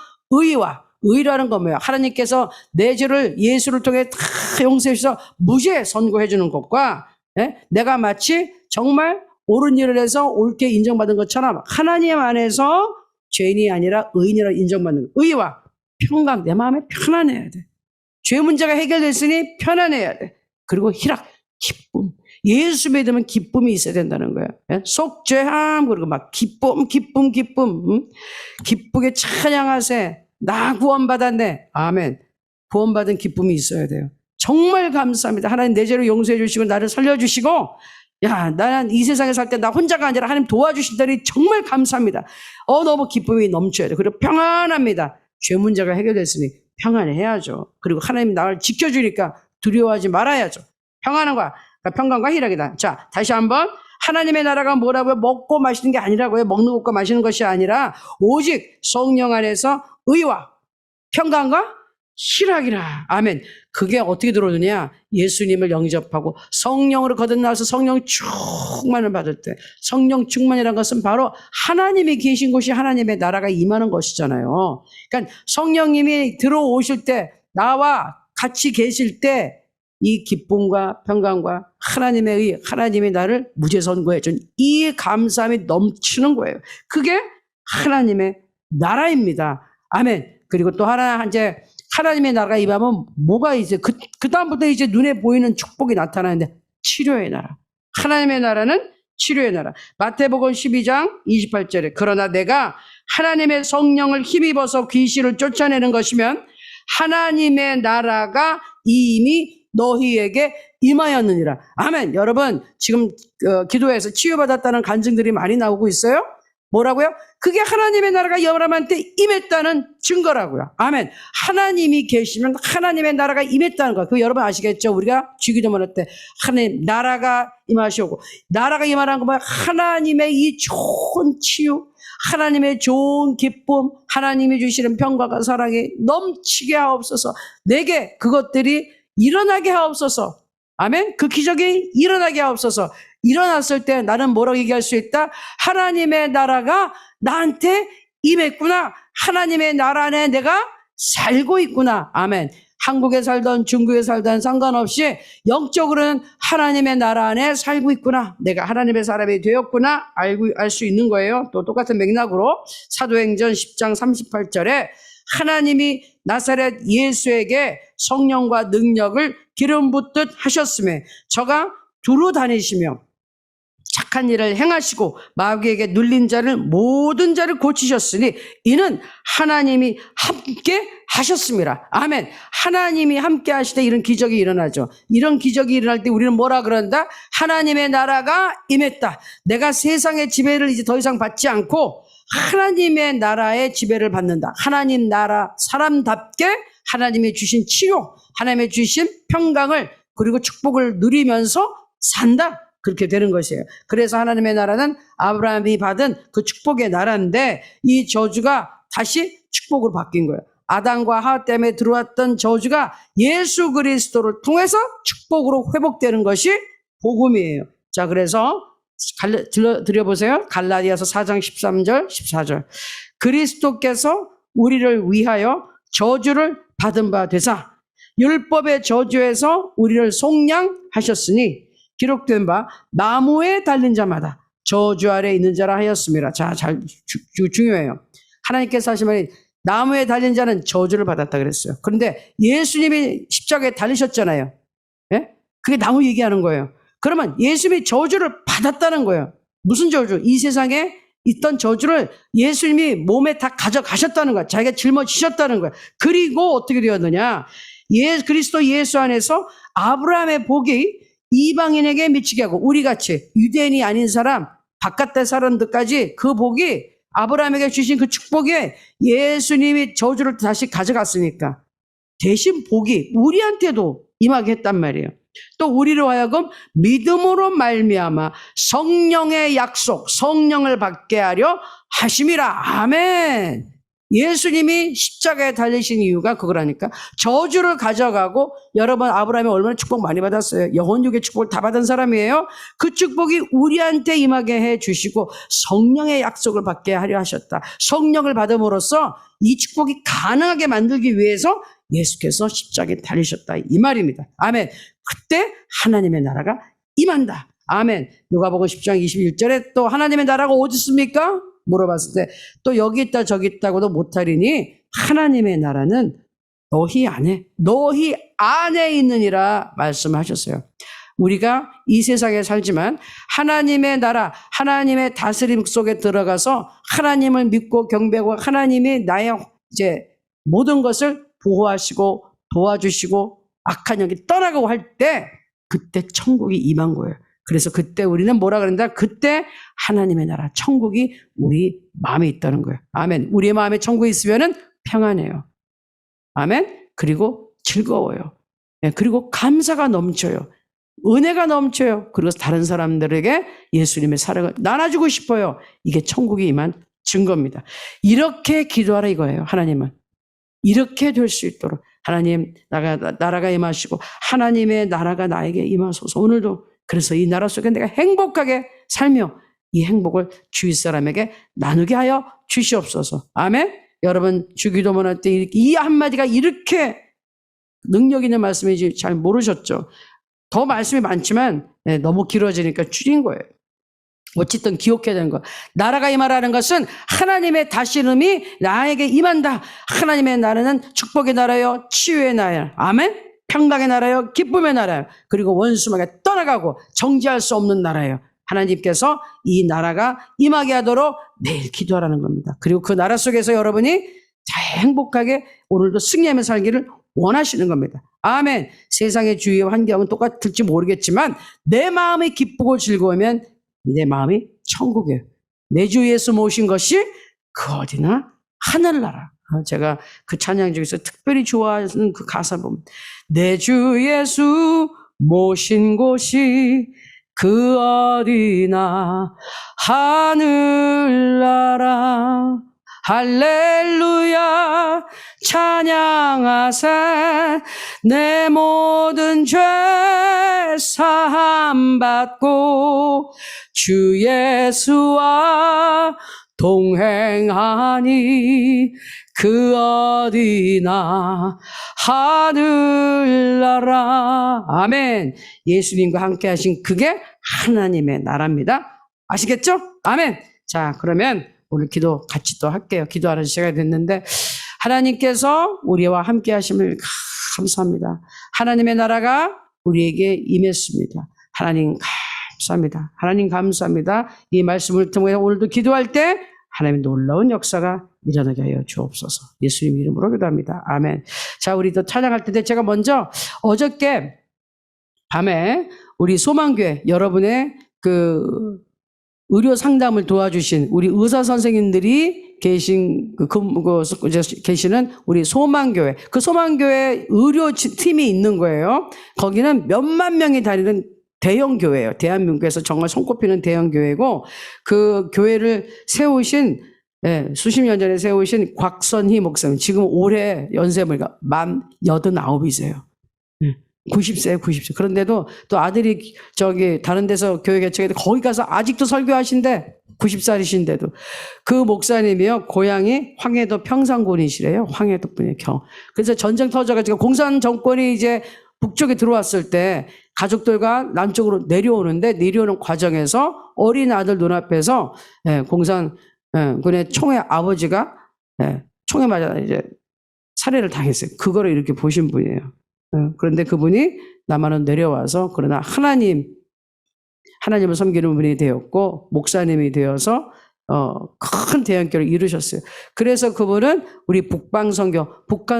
의라는 건 뭐예요? 하나님께서 내 죄를 예수를 통해 다 용서해 주셔서 무죄 선고해 주는 것과, 예? 내가 마치 정말 옳은 일을 해서 옳게 인정받은 것처럼 하나님 안에서 죄인이 아니라 의인이라고 인정받는 것. 의와 평강, 내 마음에 편안해야 돼. 죄 문제가 해결됐으니 편안해야 돼. 그리고 희락, 기쁨. 예수 믿으면 기쁨이 있어야 된다는 거예요. 속죄함, 그리고 막 기쁨. 기쁘게 찬양하세. 나 구원받았네. 아멘. 구원받은 기쁨이 있어야 돼요. 정말 감사합니다. 하나님 내 죄를 용서해 주시고 나를 살려주시고, 나는 이 세상에 살 때 나 혼자가 아니라 하나님 도와주신다니 정말 감사합니다. 너무 기쁨이 넘쳐야 돼. 그리고 평안합니다. 죄 문제가 해결됐으니 평안해야죠. 그리고 하나님 나를 지켜주니까 두려워하지 말아야죠. 평안한 거야. 그러니까 평강과 희락이다. 자, 다시 한번. 하나님의 나라가 뭐라고요? 먹고 마시는 게 아니라고요. 먹는 것과 마시는 것이 아니라 오직 성령 안에서 의와 평강과 희락이라. 아멘. 그게 어떻게 들어오느냐? 예수님을 영접하고 성령으로 거듭나서 성령 충만을 받을 때, 성령 충만이라는 것은 바로 하나님이 계신 곳이 하나님의 나라가 임하는 것이잖아요. 그러니까 성령님이 들어오실 때, 나와 같이 계실 때 이 기쁨과 평강과 하나님의 의, 하나님이 나를 무죄 선고해 준 이 감사함이 넘치는 거예요. 그게 하나님의 나라입니다. 아멘. 그리고 또 하나 이제 하나님의 나라가 임하면 뭐가 이제 그 다음부터 이제 눈에 보이는 축복이 나타나는데 치료의 나라. 하나님의 나라는 치료의 나라. 마태복음 12장 28절에 그러나 내가 하나님의 성령을 힘입어서 귀신을 쫓아내는 것이면 하나님의 나라가 이미 너희에게 임하였느니라. 아멘. 여러분 지금 기도에서 치유받았다는 간증들이 많이 나오고 있어요. 뭐라고요? 그게 하나님의 나라가 여러분한테 임했다는 증거라고요. 아멘. 하나님이 계시면 하나님의 나라가 임했다는 거. 그거 여러분 아시겠죠? 우리가 주기도문 할 때 하나님 나라가 임하시고 나라가 임하라는 거 뭐야? 하나님의 이 좋은 치유, 하나님의 좋은 기쁨, 하나님이 주시는 평강과 사랑이 넘치게 하옵소서. 내게 그것들이 일어나게 하옵소서. 아멘. 그 기적이 일어나게 하옵소서. 일어났을 때 나는 뭐라고 얘기할 수 있다? 하나님의 나라가 나한테 임했구나. 하나님의 나라 안에 내가 살고 있구나. 아멘. 한국에 살던 중국에 살던 상관없이 영적으로는 하나님의 나라 안에 살고 있구나. 내가 하나님의 사람이 되었구나. 알 수 있는 거예요. 또 똑같은 맥락으로 사도행전 10장 38절에 하나님이 나사렛 예수에게 성령과 능력을 기름 붓듯 하셨음에 저가 두루 다니시며 착한 일을 행하시고 마귀에게 눌린 자를 모든 자를 고치셨으니 이는 하나님이 함께 하셨습니다. 아멘. 하나님이 함께 하실 때 이런 기적이 일어나죠. 이런 기적이 일어날 때 우리는 뭐라 그런다? 하나님의 나라가 임했다. 내가 세상의 지배를 이제 더 이상 받지 않고 하나님의 나라의 지배를 받는다. 하나님 나라 사람답게 하나님이 주신 치유, 하나님이 주신 평강을 그리고 축복을 누리면서 산다. 그렇게 되는 것이에요. 그래서 하나님의 나라는 아브라함이 받은 그 축복의 나라인데 이 저주가 다시 축복으로 바뀐 거예요. 아담과 하와 때문에 들어왔던 저주가 예수 그리스도를 통해서 축복으로 회복되는 것이 복음이에요. 자, 그래서 들여보세요. 갈라디아서 4장 13절, 14절. 그리스도께서 우리를 위하여 저주를 받은 바 되사 율법의 저주에서 우리를 속량하셨으니 기록된 바 나무에 달린 자마다 저주 아래 있는 자라 하였습니다. 자, 중요해요. 하나님께서 하신 말이 나무에 달린 자는 저주를 받았다 그랬어요. 그런데 예수님이 십자가에 달리셨잖아요. 예? 그게 나무 얘기하는 거예요. 그러면 예수님이 저주를 받았다는 거예요. 무슨 저주? 이 세상에 있던 저주를 예수님이 몸에 다 가져가셨다는 거야. 자기가 짊어지셨다는 거야. 그리고 어떻게 되었느냐? 그리스도 예수 안에서 아브라함의 복이 이방인에게 미치게 하고 우리같이 유대인이 아닌 사람, 바깥의 사람들까지 그 복이 아브라함에게 주신 그 축복에 예수님이 저주를 다시 가져갔으니까 대신 복이 우리한테도 임하게 했단 말이에요. 또 우리로 하여금 믿음으로 말미암아 성령의 약속, 성령을 받게 하려 하심이라. 아멘. 예수님이 십자가에 달리신 이유가 그거라니까. 저주를 가져가고, 여러분 아브라함이 얼마나 축복 많이 받았어요. 영혼육의 축복을 다 받은 사람이에요. 그 축복이 우리한테 임하게 해주시고 성령의 약속을 받게 하려 하셨다. 성령을 받음으로써 이 축복이 가능하게 만들기 위해서 예수께서 십자가에 달리셨다, 이 말입니다. 아멘. 그때 하나님의 나라가 임한다. 아멘. 누가복음 10장 21절에 또 하나님의 나라가 어디 있습니까? 물어봤을 때 또 여기 있다 저기 있다고도 못하리니 하나님의 나라는 너희 안에 있느니라 말씀하셨어요. 우리가 이 세상에 살지만 하나님의 나라, 하나님의 다스림 속에 들어가서 하나님을 믿고 경배하고 하나님이 나의 이제 모든 것을 보호하시고 도와주시고 악한 영이 떠나가고 할 때 그때 천국이 임한 거예요. 그래서 그때 우리는 뭐라 그런다? 그때 하나님의 나라, 천국이 우리 마음에 있다는 거예요. 아멘. 우리의 마음에 천국이 있으면은 평안해요. 아멘. 그리고 즐거워요. 그리고 감사가 넘쳐요. 은혜가 넘쳐요. 그리고 다른 사람들에게 예수님의 사랑을 나눠주고 싶어요. 이게 천국이 임한 증거입니다. 이렇게 기도하라 이거예요. 하나님은. 이렇게 될 수 있도록 하나님 나라가 임하시고 하나님의 나라가 나에게 임하소서. 오늘도 그래서 이 나라 속에 내가 행복하게 살며 이 행복을 주위 사람에게 나누게 하여 주시옵소서. 아멘. 여러분 주기도문 할 때 이 한마디가 이렇게 능력 있는 말씀인지 잘 모르셨죠? 더 말씀이 많지만 너무 길어지니까 줄인 거예요. 어쨌든 기억해야 되는 거. 나라가 임하라는 것은 하나님의 다스림이 나에게 임한다. 하나님의 나라는 축복의 나라요, 치유의 나라요. 아멘. 평강의 나라요, 기쁨의 나라요. 그리고 원수마게 떠나가고 정지할 수 없는 나라예요. 하나님께서 이 나라가 임하게 하도록 매일 기도하라는 겁니다. 그리고 그 나라 속에서 여러분이 잘 행복하게 오늘도 승리하며 살기를 원하시는 겁니다. 아멘. 세상의 주위의 환경은 똑같을지 모르겠지만 내 마음이 기쁘고 즐거우면 내 마음이 천국이에요. 내 주 예수 모신 것이 그 어디나 하늘나라. 제가 그 찬양 중에서 특별히 좋아하는 그 가사 보면 내 주 예수 모신 곳이 그 어디나 하늘나라. 할렐루야 찬양하세. 내 모든 죄 사함 받고 주 예수와 동행하니 그 어디나 하늘나라. 아멘. 예수님과 함께 하신 그게 하나님의 나라입니다. 아시겠죠? 아멘. 자, 그러면 오늘 기도 같이 또 할게요. 기도하는 시간이 됐는데 하나님께서 우리와 함께 하심을 감사합니다. 하나님의 나라가 우리에게 임했습니다. 하나님 감사합니다. 하나님 감사합니다. 이 말씀을 통해 오늘도 기도할 때 하나님 놀라운 역사가 일어나게 하여 주옵소서. 예수님 이름으로 기도합니다. 아멘. 자, 우리도 찬양할 텐데 제가 먼저 어저께 밤에 우리 소망교회 여러분의 그 의료 상담을 도와주신 우리 의사 선생님들이 계시는 우리 소망교회, 그 소망교회 의료팀이 있는 거예요. 거기는 몇만 명이 다니는 대형 교회예요. 대한민국에서 정말 손꼽히는 대형 교회고 그 교회를 세우신 예, 수십 년 전에 세우신 곽선희 목사님, 지금 올해 연세가 만 89이세요. 90세예요, 90세. 그런데도 또 아들이 다른 데서 교회 개척해도 거기 가서 아직도 설교하신대. 90살이신데도. 그 목사님이요, 고향이 황해도 평산군이시래요. 황해도 분이에요. 그래서 전쟁 터져가지고 공산 정권이 이제 북쪽에 들어왔을 때 가족들과 남쪽으로 내려오는 과정에서 어린 아들 눈앞에서 공산군의 총의 아버지가 총에 맞아 이제 살해를 당했어요. 그거를 이렇게 보신 분이에요. 그런데 그분이 남한으로 내려와서 그러나 하나님을 섬기는 분이 되었고 목사님이 되어서 큰 대형교를 이루셨어요. 그래서 그분은 우리 북한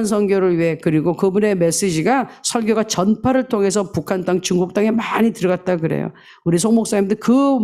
선교를 위해, 그리고 그분의 메시지가 설교가 전파를 통해서 북한 땅, 중국 땅에 많이 들어갔다 그래요. 우리 송 목사님도 그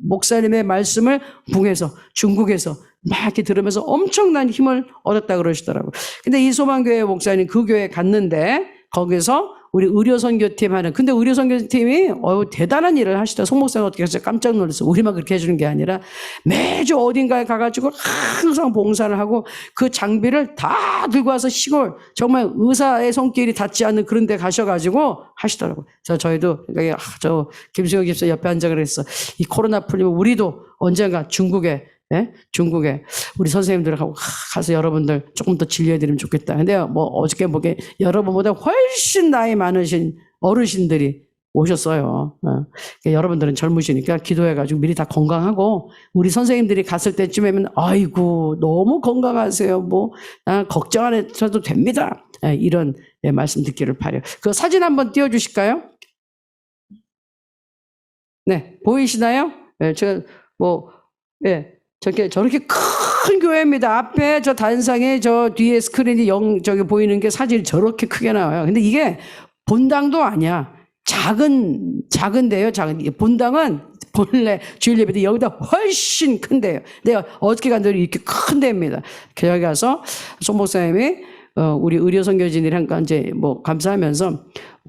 목사님의 말씀을 북에서, 중국에서 막 이렇게 들으면서 엄청난 힘을 얻었다 그러시더라고요. 근데 이 소망교회 목사님 그 교회에 갔는데 거기서 우리 의료선교팀 근데 의료선교팀이 대단한 일을 하시다. 송 목사님 어떻게 하셨어요? 깜짝 놀랐어요. 우리만 그렇게 해주는 게 아니라 매주 어딘가에 가가지고 항상 봉사를 하고 그 장비를 다 들고 와서 시골, 정말 의사의 손길이 닿지 않는 그런 데 가셔가지고 하시더라고요. 저희도 김수영 집사 옆에 앉아 그랬어. 이 코로나 풀리면 우리도 언젠가 중국에 우리 선생님들하고 가서 여러분들 조금 더 진료해드리면 좋겠다. 근데 어저께 보기에 여러분보다 훨씬 나이 많으신 어르신들이 오셨어요. 그러니까 여러분들은 젊으시니까 기도해가지고 미리 다 건강하고, 우리 선생님들이 갔을 때쯤에는 아이고 너무 건강하세요. 걱정 안 하셔도 됩니다. 이런 말씀 듣기를 바라요. 그 사진 한번 띄워주실까요? 네, 보이시나요? 제가 저렇게 큰 교회입니다. 앞에 저 단상에 뒤에 스크린이 보이는 게 사진이 저렇게 크게 나와요. 근데 이게 본당도 아니야. 작은데요. 본당은 본래 주일 예배 때 여기다 훨씬 큰데요. 내가 어저께 간 데는 이렇게 큰 데입니다. 여기 가서 송 목사님이 우리 의료선교진이랑 이제 감사하면서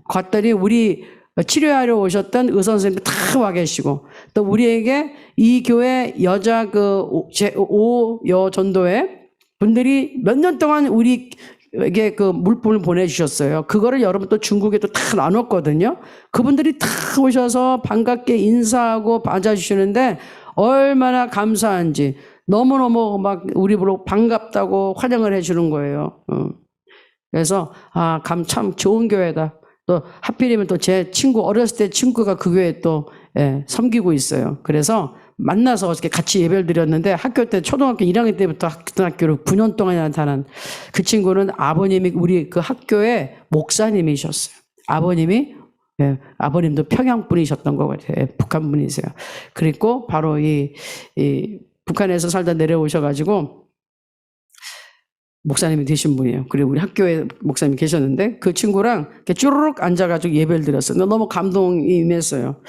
갔더니 우리 치료하러 오셨던 의사 선생님도 다 와 계시고, 또 우리에게 이 교회 여자 제5여 전도회 분들이 몇 년 동안 우리에게 그 물품을 보내주셨어요. 그거를 여러분 또 중국에도 다 나눴거든요. 그분들이 다 오셔서 반갑게 인사하고 맞아주시는데 얼마나 감사한지, 너무너무 우리 보러 반갑다고 환영을 해주는 거예요. 그래서 참 좋은 교회다. 또 하필이면 또 제 친구, 어렸을 때 친구가 그 교회에 또 섬기고 있어요. 그래서 만나서 어저께 같이 예배를 드렸는데, 학교 때 초등학교 1학년 때부터 고등학교를 9년 동안이나 다닌 그 친구는 아버님이 우리 그 학교의 목사님이셨어요. 아버님도 평양 분이셨던 것 같아요. 북한 분이세요. 그리고 바로 이 북한에서 살다 내려오셔가지고 목사님이 되신 분이에요. 그리고 우리 학교에 목사님이 계셨는데 그 친구랑 이렇게 쭈르륵 앉아가지고 예배를 드렸어요. 너무 감동이 임했어요.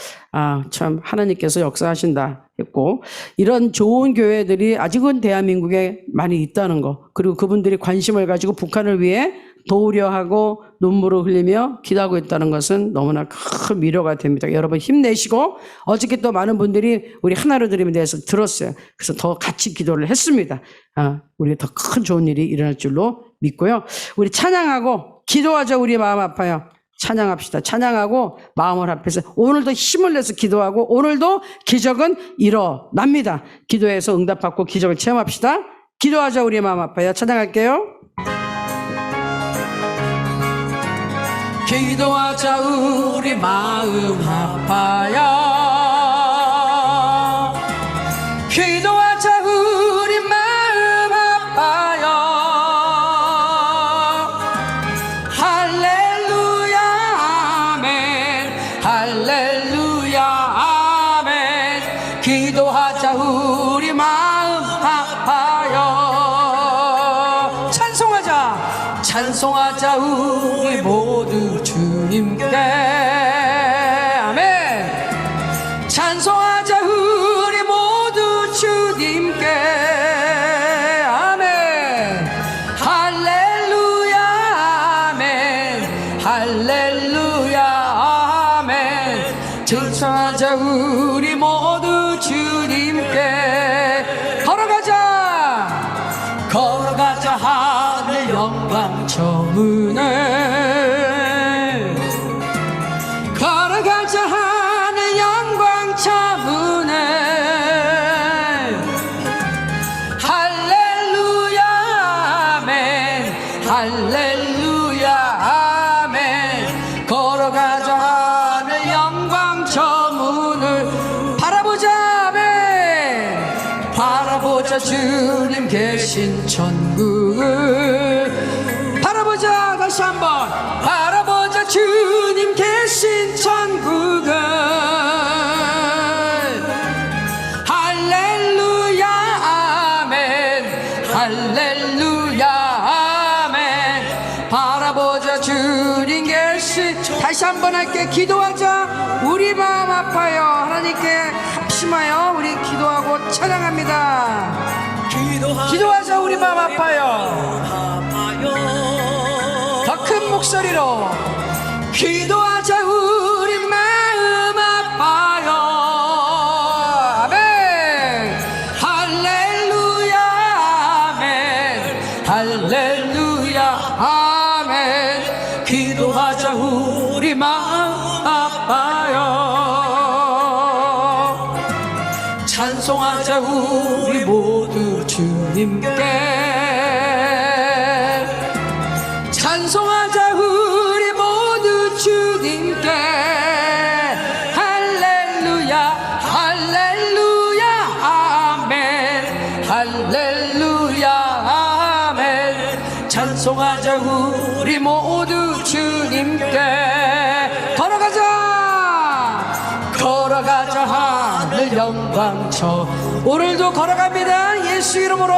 참 하나님께서 역사하신다 했고, 이런 좋은 교회들이 아직은 대한민국에 많이 있다는 거, 그리고 그분들이 관심을 가지고 북한을 위해 도우려 하고 눈물을 흘리며 기도하고 있다는 것은 너무나 큰 위로가 됩니다. 여러분 힘내시고, 어저께 또 많은 분들이 우리 하나로 드림에 대해서 들었어요. 그래서 더 같이 기도를 했습니다. 우리가 더 큰 좋은 일이 일어날 줄로 믿고요. 우리 찬양하고 기도하자. 우리 마음 아파요. 찬양합시다. 찬양하고 마음을 합해서 오늘도 힘을 내서 기도하고, 오늘도 기적은 일어납니다. 기도해서 응답받고 기적을 체험합시다. 기도하자. 우리 마음 아파요. 찬양할게요. 기도하자. 우리 마음 아파요. 기도하자. 우리 마음 아파요. 할렐루야 아멘. 할렐루야 아멘. 기도하자. 우리 마음 아파요. 찬송하자. 찬송하자. 우리 모두 주님께 아멘. 찬송하자. 우리 모두 주님께 아멘. 할렐루야 아멘. 할렐루야 아멘. 찬송하자. 우리 모두 주님께 걸어가자. 영광 문을 걸어가자 하늘 영광 문을 할렐루야 아멘 할렐루야 아멘 걸어가자 하늘 영광 문을 바라보자 아멘 바라보자 주님 계신 천국을 바라보자 다시 한번 바라보자 주님 계신 천국을 할렐루야 아멘 할렐루야 아멘 바라보자 주님 계신 다시 한번 할게 기도하자 우리 마음 아파요 하나님께 합심하여 우리 기도하고 찬양합니다 기도하자 우리 마음 아파요 더 큰 목소리로 기도하자 우리 마음 아파요 아멘 할렐루야 아멘 할렐루야 아멘 기도하자 우리 마음 아파요 찬송하자 우리 모두 주님께 찬송하자 우리 모두 주님께 할렐루야 할렐루야 아멘 할렐루야 아멘 찬송하자 우리 모두 주님께 걸어가자 하늘 영광 오늘도 걸어갑니다 예수 이름으로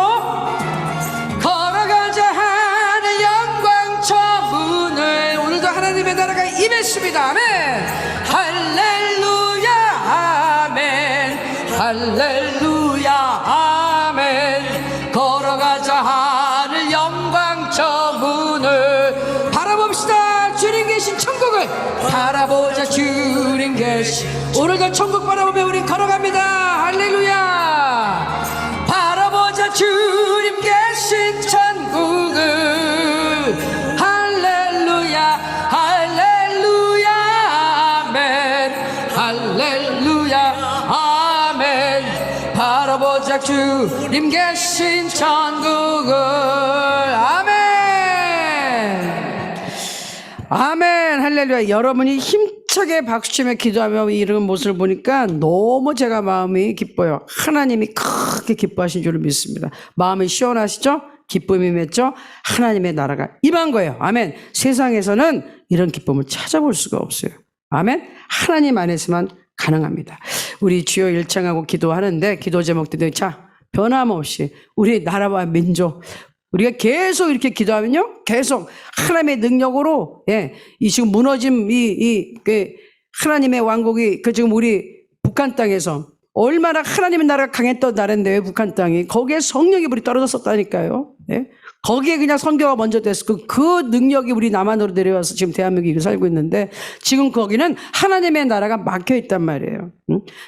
걸어가자 하늘 영광 문을 오늘도 하나님의 나라가 임했습니다 아멘 할렐루야 아멘 할렐루야 아멘 걸어가자 하늘 영광 문을 바라봅시다 주님 계신 천국을 바라보자 주님 계신 오늘도 천국 바라보며 우리 걸어갑니다 할렐루야 바라보자 주님 계신 천국을 할렐루야 할렐루야 아멘 할렐루야 아멘 바라보자 주님 계신 천국을 아멘 아멘 할렐루야 여러분이 힘차게 박수치며 기도하며 이런 모습을 보니까 너무 제가 마음이 기뻐요 하나님이 크게 기뻐하신 줄을 믿습니다 마음이 시원하시죠? 기쁨이 맺죠? 하나님의 나라가 임한 거예요 아멘 세상에서는 이런 기쁨을 찾아볼 수가 없어요 아멘 하나님 안에서만 가능합니다 우리 주여 일창하고 기도하는데 기도 제목들이 자 변함없이 우리 나라와 민족 우리가 계속 이렇게 기도하면요, 계속 하나님의 능력으로, 이 지금 무너짐, 하나님의 왕국이, 지금 우리 북한 땅에서 얼마나 하나님의 나라가 강했던 나라인데, 북한 땅이. 거기에 성령이 불이 떨어졌었다니까요. 거기에 그냥 선교가 먼저 됐고, 그 능력이 우리 남한으로 내려와서 지금 대한민국에 살고 있는데, 지금 거기는 하나님의 나라가 막혀 있단 말이에요.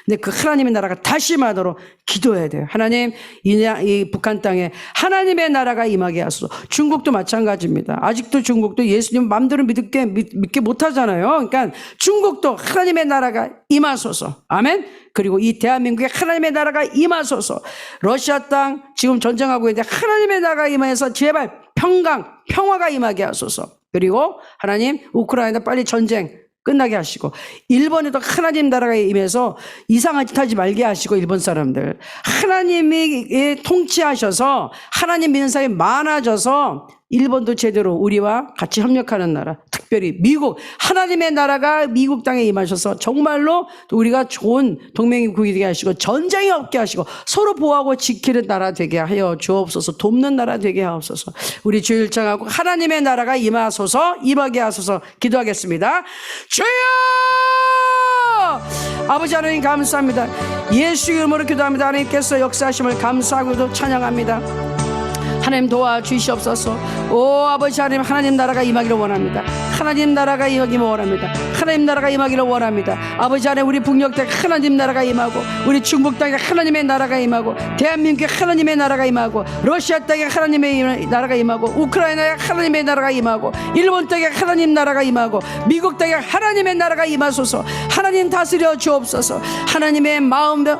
근데 그 하나님의 나라가 다시 임하도록 기도해야 돼요. 하나님, 이 북한 땅에 하나님의 나라가 임하게 하소서. 중국도 마찬가지입니다. 아직도 중국도 예수님 마음대로 믿게 못하잖아요. 그러니까 중국도 하나님의 나라가 임하소서. 아멘. 그리고 이 대한민국에 하나님의 나라가 임하소서. 러시아 땅 지금 전쟁하고 있는데 하나님의 나라가 임하여서 제발 평화가 임하게 하소서. 그리고 하나님 우크라이나 빨리 전쟁 끝나게 하시고, 일본에도 하나님 나라가 임해서 이상한 짓 하지 말게 하시고, 일본 사람들 하나님이 통치하셔서 하나님 믿는 사람이 많아져서 일본도 제대로 우리와 같이 협력하는 나라, 특별히 미국, 하나님의 나라가 미국 땅에 임하셔서 정말로 우리가 좋은 동맹국이 되게 하시고, 전쟁이 없게 하시고, 서로 보호하고 지키는 나라 되게 하여 주옵소서. 돕는 나라 되게 하옵소서. 우리 주 일창하고 하나님의 나라가 임하소서, 임하게 하소서 기도하겠습니다. 주여! 아버지 하나님 감사합니다. 예수 이름으로 기도합니다. 하나님께서 역사하심을 감사하고도 찬양합니다. 하나님 도와주시옵소서. 오 아버지 하나님, 하나님 나라가 임하기를 원합니다. 하나님 나라가 임하기를 원합니다. 하나님 나라가 임하기를 원합니다. 아버지 안에 우리 북녘 땅에 하나님 나라가 임하고, 우리 중국 땅에 하나님의 나라가 임하고, 대한민국에 하나님의 나라가 임하고, 러시아 땅에 하나님의 나라가 임하고, 우크라이나에 하나님의 나라가 임하고, 일본 땅에 하나님 나라가 임하고, 미국 땅에 하나님의 나라가 임하소서. 하나님 다스려 주옵소서. 하나님의 마음을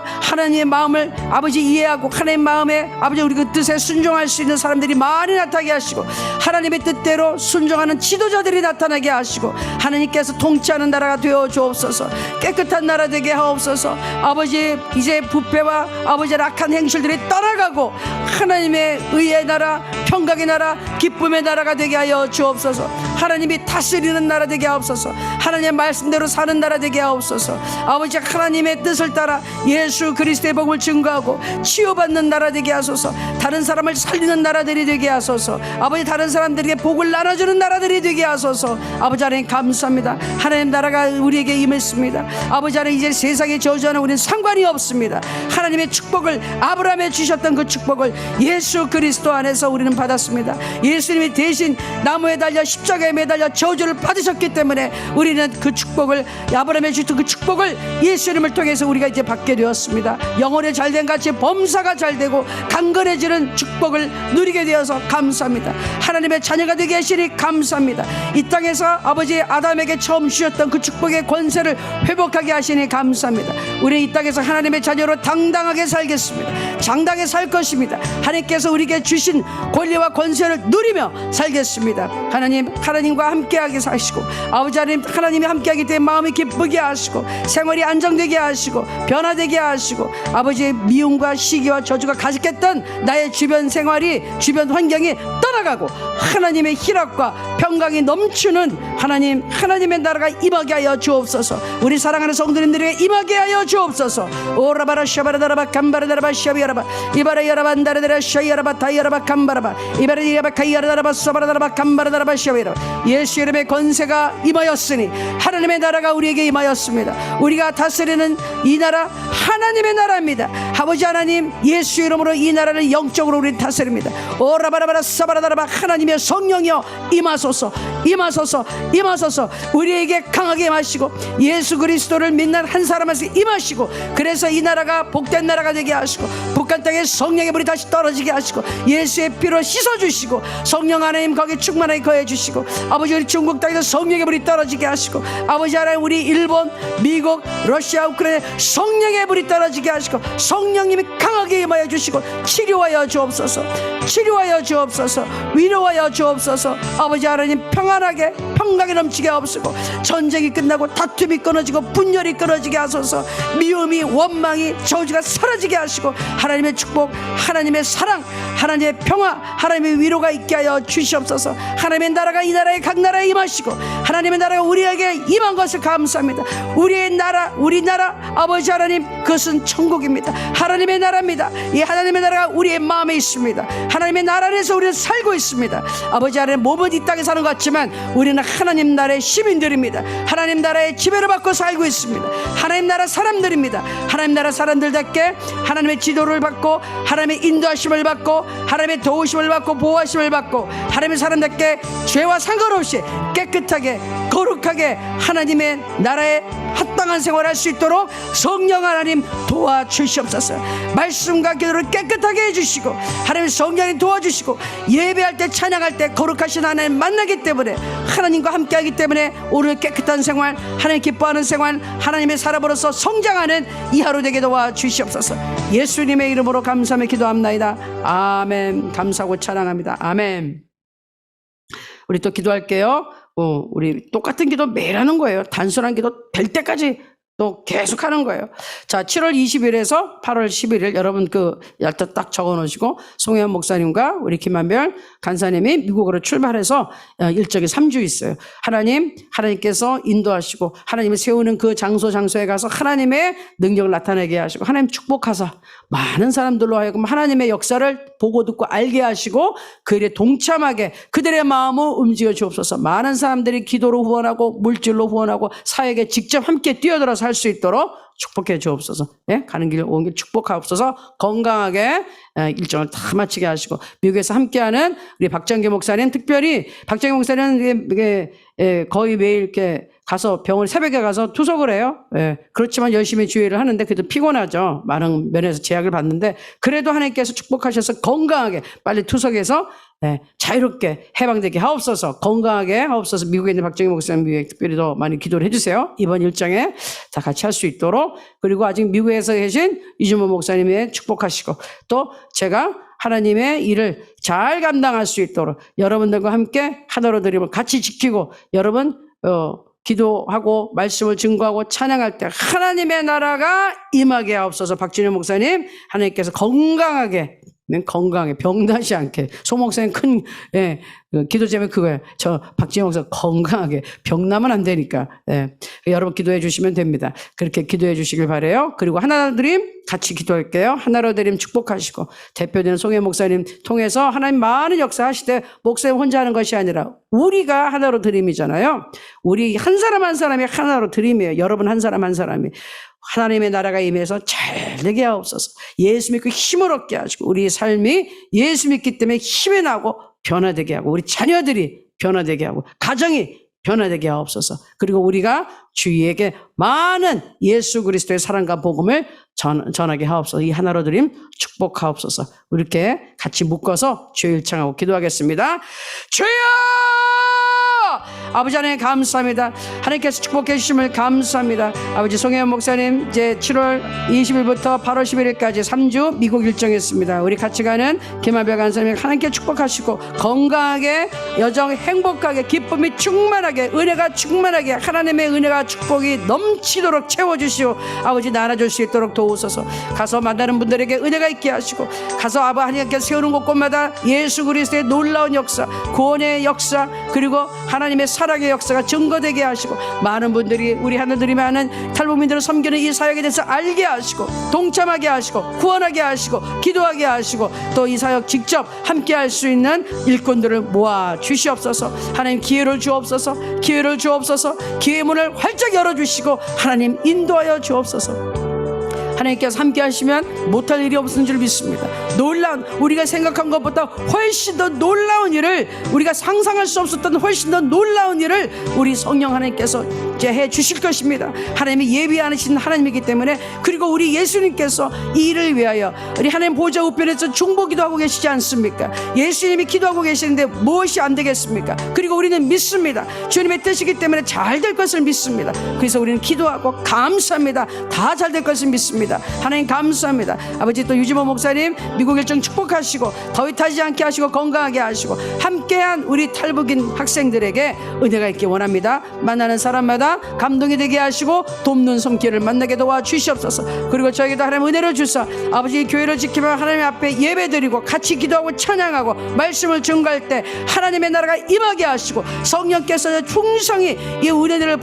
아버지 이해하고, 하나님 마음에 아버지 우리 그 뜻에 순종할 수 있는 사람들이 많이 나타나게 하시고, 하나님의 뜻대로 순종하는 지도자들이 나타나게 하시고, 하나님께서 통치하는 나라가 되어 주옵소서. 깨끗한 나라 되게 하옵소서. 아버지 이제 부패와 아버지 악한 행실들이 떠나가고, 하나님의 의의 나라, 평강의 나라, 기쁨의 나라가 되게 하여 주옵소서. 하나님이 다스리는 나라 되게 하옵소서. 하나님의 말씀대로 사는 나라 되게 하옵소서. 아버지 하나님의 뜻을 따라 예수 그리스도의 복을 증거하고 치유받는 나라 되게 하소서. 다른 사람을 살리는 나라들이 되게 하소서. 아버지 다른 사람들에게 복을 나눠주는 나라들이 되게 하소서. 아버지 하나님 감사합니다. 하나님 나라가 우리에게 임했습니다. 아버지 하나님 이제 세상의 저주하는 우리는 상관이 없습니다. 하나님의 축복을, 아브라함에 주셨던 그 축복을 예수 그리스도 안에서 우리는 받았습니다. 예수님이 대신 나무에 달려 십자가에 매달려 저주를 받으셨기 때문에 우리는 그 축복을, 아브라함에 주셨던 그 축복을 예수님을 통해서 우리가 이제 받게 되었습니다. 영혼의 잘된 같이 범사가 잘되고 강건해지는 축복을 누리게 되어서 감사합니다. 하나님의 자녀가 되게 하시니 감사합니다. 이 땅에서 아버지 아담에게 처음 주셨던 그 축복의 권세를 회복하게 하시니 감사합니다. 우리 이 땅에서 하나님의 자녀로 당당하게 살겠습니다. 장당하게 살 것입니다. 하나님께서 우리에게 주신 권리와 권세를 누리며 살겠습니다. 하나님과 함께하게 하시고, 아버지 하나님이 함께하기 때문에 마음이 기쁘게 하시고, 생활이 안정되게 하시고, 변화되게 하시고, 아버지의 미움과 시기와 저주가 가득했던 나의 주변 생활이, 주변 환경이 떠나가고 하나님의 희락과 평강이 넘치는 하나님의 나라가 임하게 하여 주옵소서. 우리 사랑하는 성도님들에게 임하게 하여 주옵소서. 오라바라 샤바라다라바 감바라다라바 샤비야라바 이바라야라바 안다라다라 샤이야라바 다이야라바 감바라바 이바라야라바 카이야라다라바 사바라다라바 감바라다라바 샤비야라바. 예수 이름의 권세가 임하였으니 하나님의 나라가 우리에게 임하였습니다. 우리가 다스리는 이 나라 하나님의 나라입니다. 아버지 하나님, 예수 이름으로 이 나라를 영적으로 우리 다스립니다. 오라바라바라 사바라다라바. 하나님의 성령이여 임하소서, 임하소서, 임하소서. 우리에게 강하게 임하시고 예수 그리스도를 믿는 한 사람에서 임하시고, 그래서 이 나라가 복된 나라가 되게 하시고, 북한 땅에 성령의 불이 다시 떨어지게 하시고, 예수의 피로 씻어주시고, 성령 하나님 거기에 충만하게 거해주시고, 아버지 우리 중국 땅에서 성령의 불이 떨어지게 하시고, 아버지 하나님 우리 일본, 미국, 러시아, 우크라이나 성령의 불이 떨어지게 하시고, 성령님이 강하게 임하여 주시고 치료하여 주옵소서, 치료하여 주옵소서, 위로하여 주옵소서. 아버지 하나님 평안하게 평강이 넘치게 하옵시고, 전쟁이 끝나고 다툼이 끊어지고 분열이 끊어지게 하소서. 미움이, 원망이, 저주가 사라지게 하시고, 하나님의 축복, 하나님의 사랑, 하나님의 평화, 하나님의 위로가 있게 하여 주시옵소서. 하나님의 나라가 이 나라의 각 나라에 임하시고, 하나님의 나라가 우리에게 임한 것을 감사합니다. 우리의 나라, 우리나라 아버지 하나님, 그것은 천국입니다. 하나님의 나라입니다. 이 하나님의 나라가 우리의 마음에 있습니다. 하나님의 나라 안에서 우리는 살고 있습니다. 아버지 하나님, 몸은 이 땅에 사는 것 같지만 우리는 하나님 나라의 시민들입니다. 하나님 나라의 지배를 받고 살고 있습니다. 하나님 나라 사람들입니다. 하나님 나라 사람들답게 하나님의 지도를 받고, 하나님의 인도하심을 받고, 하나님의 도우심을 받고, 보호하심을 받고, 하나님의 사람답게 죄와 상관없이 깨끗하게 거룩하게 하나님의 나라에 합당한 생활을 할 수 있도록 성령 하나님 도와주시옵소서. 말씀과 기도를 깨끗하게 해주시고, 하나님의 성령이 도와주시고, 예배할 때 찬양할 때 거룩하신 하나님 만나기 때문에, 하나님과 함께하기 때문에 오늘 깨끗한 생활, 하나님 기뻐하는 생활, 하나님의 사람으로서 성장하는 이 하루 되게 도와주시옵소서. 예수님의 이름으로 감사하며 기도합나이다. 아멘. 감사하고 찬양합니다. 아멘. 우리 또 기도할게요. 우리 똑같은 기도 매일 하는 거예요. 단순한 기도 될 때까지 또 계속 하는 거예요. 자, 7월 20일에서 8월 11일 여러분 그 얄타 딱 적어 놓으시고, 송혜원 목사님과 우리 김한별 간사님이 미국으로 출발해서 일정이 3주 있어요. 하나님께서 인도하시고, 하나님이 세우는 그 장소에 가서 하나님의 능력을 나타내게 하시고, 하나님 축복하사 많은 사람들로 하여금 하나님의 역사를 보고 듣고 알게 하시고, 그 일에 동참하게 그들의 마음을 움직여 주옵소서. 많은 사람들이 기도로 후원하고 물질로 후원하고 사역에 직접 함께 뛰어들어서 할 수 있도록 축복해 주옵소서. 예? 가는 길 온 길 축복하옵소서. 건강하게 일정을 다 마치게 하시고, 미국에서 함께하는 우리 박정기 목사님, 특별히 박정기 목사님은 이게 거의 매일 이렇게 가서 병원 새벽에 가서 투석을 해요. 예. 그렇지만 열심히 주의를 하는데 그래도 피곤하죠. 많은 면에서 제약을 받는데 그래도 하나님께서 축복하셔서 건강하게 빨리 투석해서 자유롭게 해방되게 하옵소서. 건강하게 하옵소서. 미국에 있는 박정희 목사님 위해 특별히 더 많이 기도를 해주세요. 이번 일정에 다 같이 할 수 있도록. 그리고 아직 미국에서 계신 이준모 목사님의 축복하시고, 또 제가 하나님의 일을 잘 감당할 수 있도록 여러분들과 함께 하나로 드림을 같이 지키고, 여러분 기도하고 말씀을 증거하고 찬양할 때 하나님의 나라가 임하게 하옵소서. 박진영 목사님, 하나님께서 건강하게 병나지 않게, 소 목사님 큰 기도 제목이 그거예요. 저 박진영 목사 건강하게, 병나면 안 되니까. 여러분 기도해 주시면 됩니다. 그렇게 기도해 주시길 바라요. 그리고 하나로 드림 같이 기도할게요. 하나로 드림 축복하시고, 대표되는 송혜 목사님 통해서 하나님 많은 역사 하시되, 목사님 혼자 하는 것이 아니라 우리가 하나로 드림이잖아요. 우리 한 사람 한 사람이 하나로 드림이에요. 여러분 한 사람 한 사람이 하나님의 나라가 임해서 잘 되게 하옵소서. 예수 믿고 힘을 얻게 하시고, 우리 삶이 예수 믿기 때문에 힘이 나고 변화되게 하고, 우리 자녀들이 변화되게 하고, 가정이 변화되게 하옵소서. 그리고 우리가 주위에게 많은 예수 그리스도의 사랑과 복음을 전하게 하옵소서. 이 하나로 드림 축복하옵소서. 이렇게 같이 묶어서 주의 일창하고 기도하겠습니다. 주여! 아버지 하나님 감사합니다. 하나님께서 축복해 주심을 감사합니다. 아버지 송혜원 목사님 이제 7월 20일부터 8월 11일까지 3주 미국 일정했습니다. 우리 같이 가는 김한별 간사님 하나님께 축복하시고, 건강하게 여정 행복하게 기쁨이 충만하게 은혜가 충만하게 하나님의 은혜가 축복이 넘치도록 채워주시오. 아버지 나눠줄 수 있도록 도우소서. 가서 만나는 분들에게 은혜가 있게 하시고, 가서 아버지 하나님께서 세우는 곳곳마다 예수 그리스도의 놀라운 역사, 구원의 역사, 그리고 하나님의 사랑의 역사가 증거되게 하시고, 많은 분들이 우리 하나님이 하는 탈북민들을 섬기는 이 사역에 대해서 알게 하시고, 동참하게 하시고, 구원하게 하시고, 기도하게 하시고, 또 이 사역 직접 함께 할 수 있는 일꾼들을 모아 주시옵소서. 하나님 기회를 주옵소서. 기회를 주옵소서. 기회의 문을 활짝 열어주시고 하나님 인도하여 주옵소서. 하나님께서 함께 하시면 못할 일이 없는 줄 믿습니다. 놀라운, 우리가 생각한 것보다 훨씬 더 놀라운 일을, 우리가 상상할 수 없었던 훨씬 더 놀라운 일을 우리 성령 하나님께서 이제 해 주실 것입니다. 하나님이 예비하신 하나님이기 때문에. 그리고 우리 예수님께서 이 일을 위하여 우리 하나님 보좌 우편에서 중보기도 하고 계시지 않습니까? 예수님이 기도하고 계시는데 무엇이 안 되겠습니까? 그리고 우리는 믿습니다. 주님의 뜻이기 때문에 잘 될 것을 믿습니다. 그래서 우리는 기도하고 감사합니다. 다 잘 될 것을 믿습니다. 하나님 감사합니다. 아버지 또 유지모 목사님 미국 일정 축복하시고, 더위 타지 않게 하시고, 건강하게 하시고, 함께한 우리 탈북인 학생들에게 은혜가 있기 원합니다. 만나는 사람마다 감동이 되게 하시고 돕는 손길을 만나게 도와주시옵소서. 그리고 저에게도 하나님 은혜를 주사 아버지 교회를 지키며 하나님 앞에 예배드리고 같이 기도하고 찬양하고 말씀을 증거할 때 하나님의 나라가 임하게 하시고, 성령께서 충성히 이 은혜를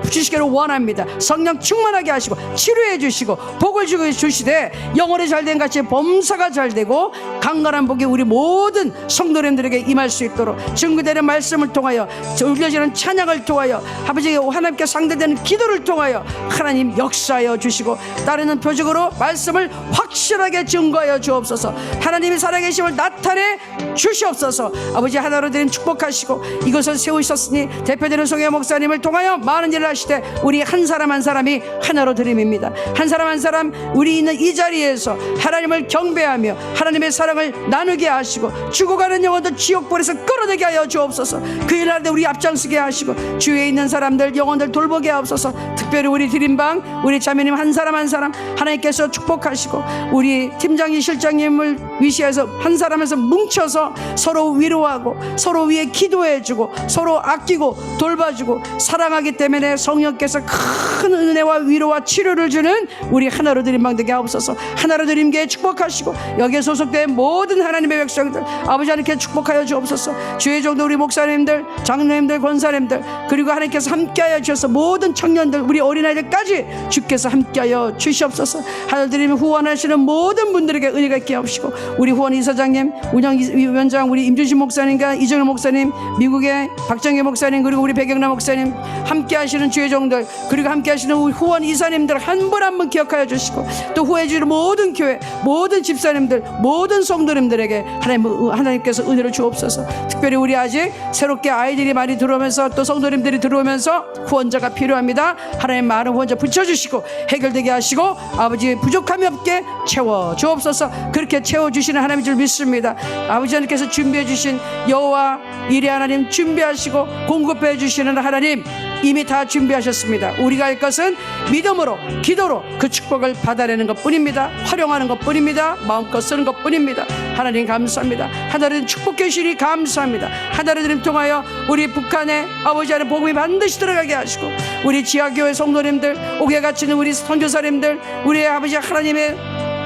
주시기를 원합니다. 성령 충만하게 하시고 치료해 주시고 복을 주시되 영혼이 잘된 같이 범사가 잘되고 강건한 복이 우리 모든 성도님들에게 임할 수 있도록 증거되는 말씀을 통하여, 울려지는 찬양을 통하여, 아버지 하나님께 상대되는 기도를 통하여 하나님 역사하여 주시고, 따르는 표적으로 말씀을 확실하게 증거하여 주옵소서. 하나님이 살아계심을 나타내 주시옵소서. 아버지 하나로 드림 축복하시고, 이것을 세우셨으니 대표되는 송혜 목사님을 통하여 많은 일을 하시되 우리 한 사람 한 사람이 하나로 드림입니다. 한 사람 한 사람 우리 있는 이 자리에서 하나님을 경배하며 하나님의 사랑을 나누게 하시고, 죽어가는 영혼들 지옥불에서 끌어내게 하여 주옵소서. 그 일 하는데 우리 앞장서게 하시고, 주위에 있는 사람들 영혼들 돌보게 하옵소서. 특별히 우리 드림방 우리 자매님 한 사람 한 사람 하나님께서 축복하시고, 우리 팀장님 실장님을 위시해서 한 사람에서 뭉쳐서 서로 위로하고 서로 위해 기도해주고 서로 아끼고 돌봐주고 사랑하기 때문에 성령께서 큰 은혜와 위로와 치료를 주는 우리 하나로 드림방 되게 하옵소서. 하나로 드림교회 축복하시고, 여기에 소속 소속된 모든 하나님의 백성들 아버지 하나님께 축복하여 주옵소서. 주의 종도 우리 목사님들, 장로님들, 권사님들, 그리고 하나님께서 함께하여 주셔서 모든 청년들, 우리 어린아이들까지 주께서 함께하여 주시옵소서. 하늘들이면 후원하시는 모든 분들에게 은혜가 있게 하옵시고, 우리 후원 이사장님, 운영위원장 우리 임준신 목사님과 이정일 목사님, 미국의 박정희 목사님, 그리고 우리 백영란 목사님, 함께하시는 주의 종들, 그리고 함께하시는 우리 후원 이사님들 한 분 한 분 기억하여 주시고, 또 후원해주는 모든 교회, 모든 집사님들, 모든 성도님들에게 하나님께서 은혜를 주옵소서. 특별히 우리 아직 새롭게 아이들이 많이 들어오면서 또 성도님들이 들어오면서 후원자가 필요합니다. 하나님 많은 후원자 붙여주시고 해결되게 하시고 아버지 부족함이 없게 채워 주옵소서. 그렇게 채워주시는 하나님인 줄 믿습니다. 아버지 하나님께서 준비해 주신 여호와 이레 하나님 준비하시고 공급해 주시는 하나님 이미 다 준비하셨습니다. 우리가 할 것은 믿음으로 기도로 그 축복을 받아내는 것뿐입니다. 활용하는 것뿐입니다. 마음껏 쓰는 것뿐입니다. 하나님 감사합니다. 하나님 축복해 주시니 감사합니다. 하나님 통하여 우리 북한에 아버지 하나님 복음이 반드시 들어가게 하시고, 우리 지하교회 성도님들, 옥에 갇히는 우리 선교사님들, 우리 아버지 하나님의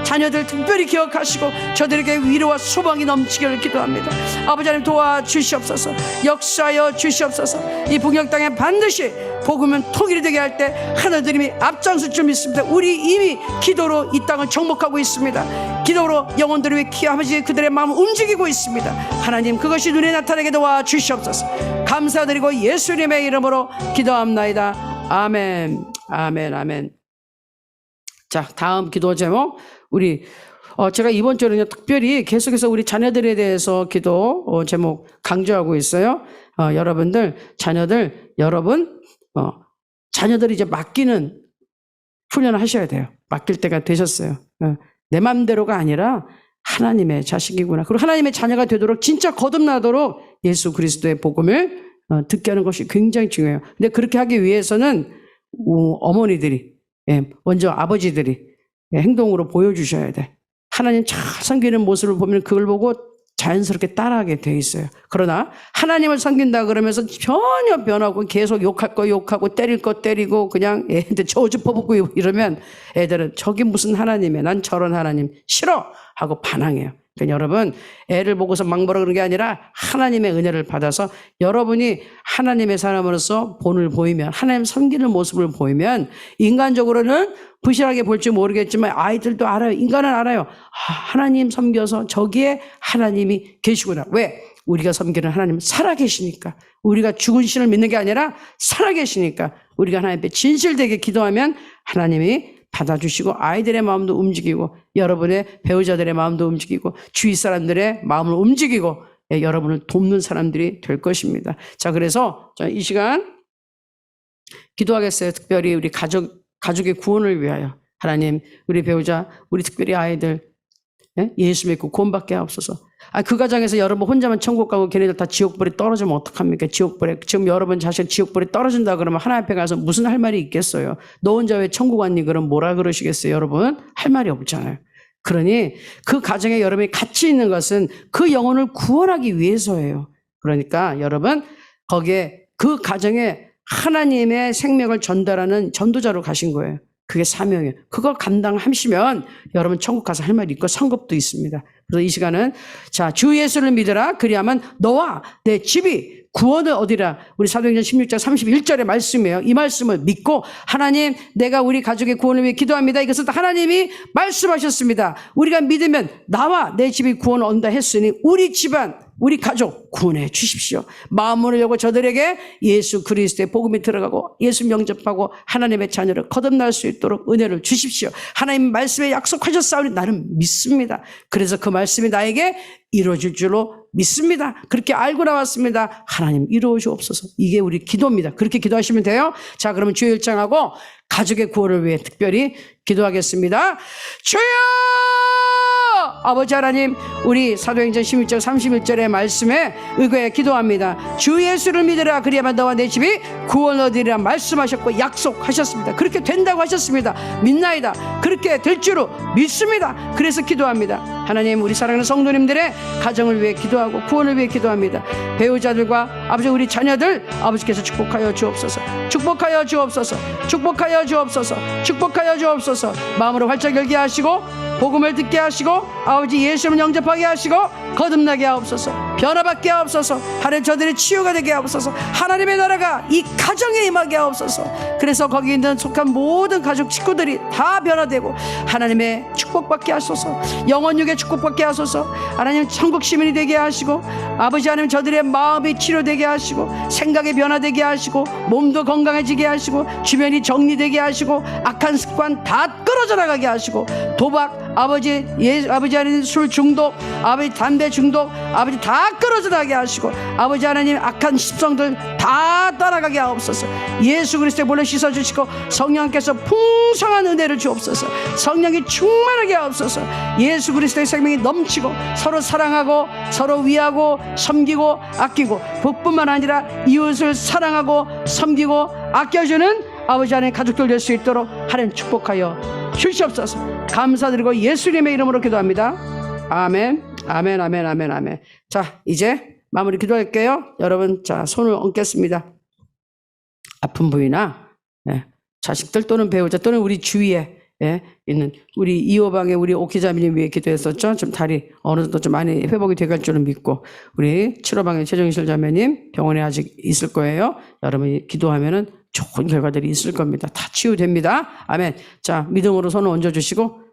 자녀들 특별히 기억하시고 저들에게 위로와 소망이 넘치기를 기도합니다. 아버지 하나님 도와주시옵소서. 역사하여 주시옵소서. 이 북녘 땅에 반드시 복음은 통일이 되게 할 때 하나님이 앞장설 줄 믿습니다. 우리 이미 기도로 이 땅을 정복하고 있습니다. 기도로 영혼들을 위해 아버지 그들의 마음을 움직이고 있습니다. 하나님 그것이 눈에 나타나게 도와주시옵소서. 감사드리고 예수님의 이름으로 기도합나이다. 아멘. 아멘. 아멘. 자, 다음 기도 제목 우리 제가 이번 주에는 특별히 계속해서 우리 자녀들에 대해서 기도 제목 강조하고 있어요. 여러분들 여러분 자녀들이 이제 맡기는 훈련을 하셔야 돼요. 맡길 때가 되셨어요. 내 맘대로가 아니라 하나님의 자식이구나. 그리고 하나님의 자녀가 되도록 진짜 거듭나도록 예수 그리스도의 복음을 듣게 하는 것이 굉장히 중요해요. 근데 그렇게 하기 위해서는 어머니들이 먼저 아버지들이 행동으로 보여주셔야 돼. 하나님 잘 섬기는 모습을 보면 그걸 보고 자연스럽게 따라하게 돼 있어요. 그러나 하나님을 섬긴다 그러면서 전혀 변하고 계속 욕할 거 욕하고 때릴 거 때리고 그냥 애한테 저주 퍼붓고 이러면 애들은 저기 무슨 하나님이야, 난 저런 하나님 싫어 하고 반항해요. 그러니까 여러분 애를 보고서 막 뭐라 그런 게 아니라 하나님의 은혜를 받아서 여러분이 하나님의 사람으로서 본을 보이면, 하나님 섬기는 모습을 보이면, 인간적으로는 부실하게 볼지 모르겠지만 아이들도 알아요. 인간은 알아요. 하나님 섬겨서 저기에 하나님이 계시구나. 왜? 우리가 섬기는 하나님 살아계시니까. 우리가 죽은 신을 믿는 게 아니라 살아계시니까. 우리가 하나님 앞에 진실되게 기도하면 하나님이 받아주시고 아이들의 마음도 움직이고 여러분의 배우자들의 마음도 움직이고 주위 사람들의 마음을 움직이고 여러분을 돕는 사람들이 될 것입니다. 자, 그래서 이 시간 기도하겠어요. 특별히 우리 가족의 구원을 위하여. 하나님, 우리 배우자, 우리 특별히 아이들 예수 믿고 구원받게 하옵소서. 그 가정에서 여러분 혼자만 천국 가고 걔네들 다 지옥불에 떨어지면 어떡합니까? 지옥불에. 지금 여러분 자신 지옥불에 떨어진다 그러면 하나님 앞에 가서 무슨 할 말이 있겠어요? 너 혼자 왜 천국 왔니? 그럼 뭐라 그러시겠어요? 여러분 할 말이 없잖아요. 그러니 그 가정에 여러분이 같이 있는 것은 그 영혼을 구원하기 위해서예요. 그러니까 여러분 거기에 그 가정에 하나님의 생명을 전달하는 전도자로 가신 거예요. 그게 사명이에요. 그걸 감당하시면 여러분 천국 가서 할 말이 있고 상급도 있습니다. 그래서 이 시간은 자, 주 예수를 믿으라. 그리하면 너와 내 집이 구원을 얻으리라. 우리 사도행전 16장 31절의 말씀이에요. 이 말씀을 믿고 하나님 내가 우리 가족의 구원을 위해 기도합니다. 이것은 하나님이 말씀하셨습니다. 우리가 믿으면 나와 내 집이 구원을 얻는다 했으니 우리 집안 우리 가족 구원해 주십시오. 마음을 열고 저들에게 예수 그리스도의 복음이 들어가고 예수 영접하고 하나님의 자녀를 거듭날 수 있도록 은혜를 주십시오. 하나님 말씀에 약속하셨사오니 나는 믿습니다. 그래서 그 말씀이 나에게 이루어질 줄로 믿습니다. 그렇게 알고 나왔습니다. 하나님 이루어 주옵소서. 이게 우리 기도입니다. 그렇게 기도하시면 돼요. 자, 그러면 주여 일장하고 가족의 구원을 위해 특별히 기도하겠습니다. 주여! 아버지 하나님, 우리 사도행전 16장 31절의 말씀에 의거해 기도합니다. 주 예수를 믿으라. 그리하면 너와 내 집이 구원 얻으리라 말씀하셨고 약속하셨습니다. 그렇게 된다고 하셨습니다. 믿나이다. 그렇게 될 줄로 믿습니다. 그래서 기도합니다. 하나님, 우리 사랑하는 성도님들의 가정을 위해 기도하고 구원을 위해 기도합니다. 배우자들과 아버지 우리 자녀들 아버지께서 축복하여 주옵소서. 축복하여 주옵소서. 축복하여 주옵소서. 축복하여 주옵소서. 마음으로 활짝 열게 하시고 복음을 듣게 하시고 아버지 예수님을 영접하게 하시고 거듭나게 하옵소서. 변화받게 하옵소서. 하나님 저들의 치유가 되게 하옵소서. 하나님의 나라가 이 가정에 임하게 하옵소서. 그래서 거기 있는 속한 모든 가족 식구들이 다 변화되고 하나님의 축복받게 하소서. 영원육의 축복받게 하소서. 하나님 천국 시민이 되게 하시고 아버지 하나님 저들의 마음이 치료되게 하시고 생각이 변화되게 하시고 몸도 건강해지게 하시고 주변이 정리되게 하시고 악한 습관 다 끊어져 나가게 하시고 도박 아버지 하나님 술 중독 아버지 담배 중독 아버지 다 끊어져 나가게 하시고 아버지 하나님 악한 십성들 다 따라가게 하옵소서. 예수 그리스도의 볼로 씻어주시고 성령께서 풍성한 은혜를 주옵소서. 성령이 충만하게 하옵소서. 예수 그리스도의 생명이 넘치고 서로 사랑하고 서로 위하고 섬기고 아끼고 그뿐만 아니라 이웃을 사랑하고 섬기고 아껴주는 아버지 하나님 가족들 될 수 있도록 하나님 축복하여 주시옵소서. 감사드리고 예수님의 이름으로 기도합니다. 아멘 아멘 아멘 아멘 아멘. 자 이제 마무리 기도할게요. 여러분 자 손을 얹겠습니다. 아픈 부위나 자식들 또는 배우자 또는 우리 주위에 있는 우리 이호방의 우리 오키자매님 위해 기도했었죠. 좀 다리 어느 정도 좀 많이 회복이 돼갈 줄은 믿고 우리 7호방의 최정실 자매님 병원에 아직 있을 거예요. 여러분이 기도하면은 좋은 결과들이 있을 겁니다. 다 치유됩니다. 아멘. 자 믿음으로 손을 얹어주시고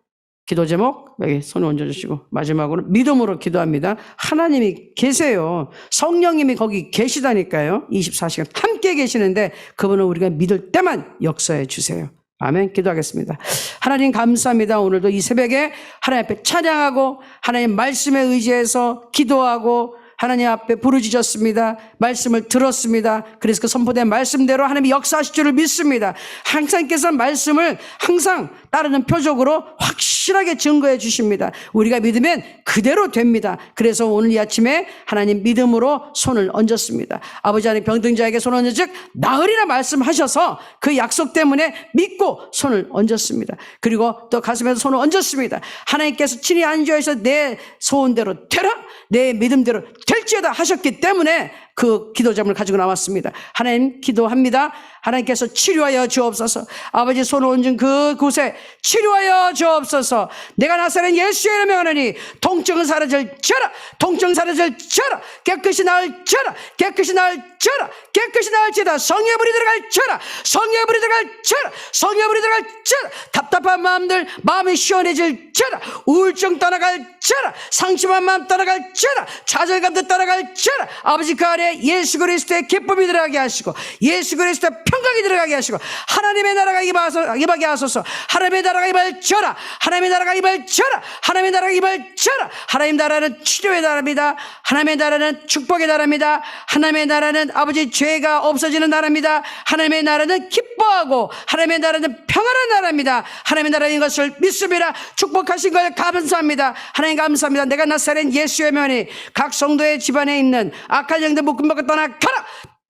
기도 제목 여기 손을 얹어주시고 마지막으로 믿음으로 기도합니다. 하나님이 계세요. 성령님이 거기 계시다니까요. 24시간 함께 계시는데 그분은 우리가 믿을 때만 역사해 주세요. 아멘. 기도하겠습니다. 하나님 감사합니다. 오늘도 이 새벽에 하나님 앞에 찬양하고 하나님 말씀에 의지해서 기도하고 하나님 앞에 부르짖었습니다. 말씀을 들었습니다. 그래서 그 선포된 말씀대로 하나님이 역사하실 줄을 믿습니다. 하나님께서 말씀을 항상 따르는 표적으로 확실하게 증거해 주십니다. 우리가 믿으면 그대로 됩니다. 그래서 오늘 이 아침에 하나님 믿음으로 손을 얹었습니다. 아버지 하나님 병든 자에게 손을 얹은 즉 나으리라 말씀하셔서 그 약속 때문에 믿고 손을 얹었습니다. 그리고 또 가슴에서 손을 얹었습니다. 하나님께서 친히 안주하셔서 내 소원대로 되라 내 믿음대로 될지어다 하셨기 때문에 그 기도 제목을 가지고 나왔습니다. 하나님 기도합니다. 하나님께서 치료하여 주옵소서. 아버지 손을 얹은 그곳에 치료하여 주옵소서. 내가 나사렛 예수의 이름으로 명하노니 통증은 사라질지어다. 통증 사라질지어다. 깨끗이 나을지어다. 깨끗이 나을지어다. 깨끗이 나을지어다. 성령의 불이 들어갈지어다. 성령의 불이 들어갈지어다. 성령의 불이 들어갈지어다. 답답한 마음들 마음이 시원해질지어다. 우울증 떠나갈지어다. 상심한 마음 떠나갈지어다. 좌절감도 떠나갈지어다. 아버지 그 안에 예수 그리스도의 기쁨이 들어가게 하시고 예수 그리스도의 평강이 들어가게 하시고 하나님의 나라가 임하게 하소서. 하나님의 나라가 임할지어다. 하나님의 나라가 임할지어다. 하나님의 나라가 임할지어다. 하나님 나라는 치료의 나라입니다. 하나님의 나라는 축복의 나라입니다. 하나님의 나라는 아버지 죄가 없어지는 나라입니다. 하나님의 나라는 기뻐하고 하나님의 나라는 평안한 나라입니다. 하나님의 나라인 것을 믿습니다. 축복하신 걸 감사합니다. 하나님 감사합니다. 내가 나사렛 예수의 면이 각 성도의 집안에 있는 악한 영들 묶음받고 떠나가라.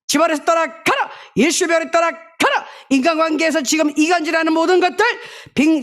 집안에서 떠나가라. 예수의 별에 떠나가라. 인간관계에서 지금 이간질하는 모든 것들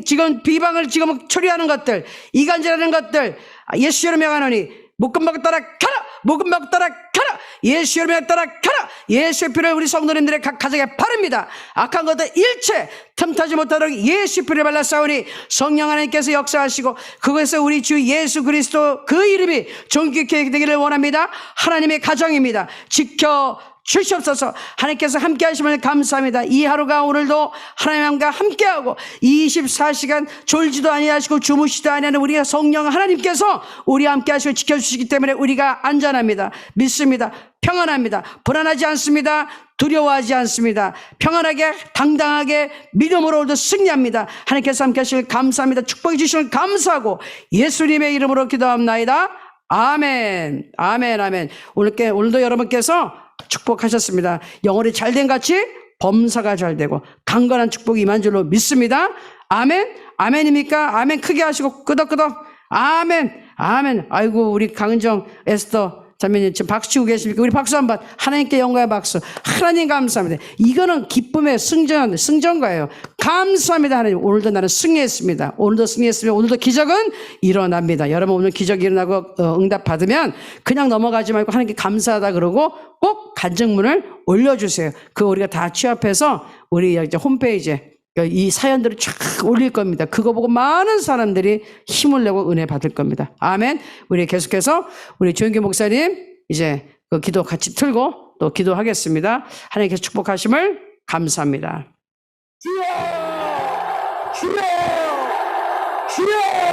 지금 비방을 지금 처리하는 것들 이간질하는 것들 예수의 명하노니 묶음받고 떠나가라. 묶음받고 떠나가라. 예수의 명에 떠나가라. 예수의 피를 우리 성도님들의 각 가정에 바릅니다. 악한 것들 일체 틈타지 못하도록 예수의 피를 발라 싸우니 성령 하나님께서 역사하시고 그것에서 우리 주 예수 그리스도 그 이름이 존귀케 되기를 원합니다. 하나님의 가정입니다. 지켜 주시옵소서. 하나님께서 함께 하심을 감사합니다. 이 하루가 오늘도 하나님과 함께하고 24시간 졸지도 아니하시고 주무시도 아니하는 우리가 성령 하나님께서 우리와 함께 하시고 지켜주시기 때문에 우리가 안전합니다. 믿습니다. 평안합니다. 불안하지 않습니다. 두려워하지 않습니다. 평안하게 당당하게 믿음으로 오늘도 승리합니다. 하나님께서 함께 하시길 감사합니다. 축복해 주시면 감사하고 예수님의 이름으로 기도합나이다. 아멘 아멘 아멘. 오늘도 여러분께서 축복하셨습니다. 영혼이 잘된 같이 범사가 잘 되고 강건한 축복이 임한 줄로 믿습니다. 아멘 아멘입니까? 아멘 크게 하시고 끄덕끄덕 아멘 아멘. 아이고 우리 강은정 에스더 자매님 지금 박수 치고 계십니까? 우리 박수 한번. 하나님께 영광의 박수. 하나님 감사합니다. 이거는 기쁨의 승전가예요. 감사합니다. 하나님 오늘도 나는 승리했습니다. 오늘도 승리했으면 오늘도 기적은 일어납니다. 여러분 오늘 기적이 일어나고 응답 받으면 그냥 넘어가지 말고 하나님께 감사하다 그러고 꼭 간증문을 올려주세요. 그거 우리가 다 취합해서 우리 이제 홈페이지에 이 사연들을 쫙 올릴 겁니다. 그거 보고 많은 사람들이 힘을 내고 은혜 받을 겁니다. 아멘. 우리 계속해서 우리 조영규 목사님 이제 그 기도 같이 틀고 또 기도하겠습니다. 하나님께서 축복하심을 감사합니다.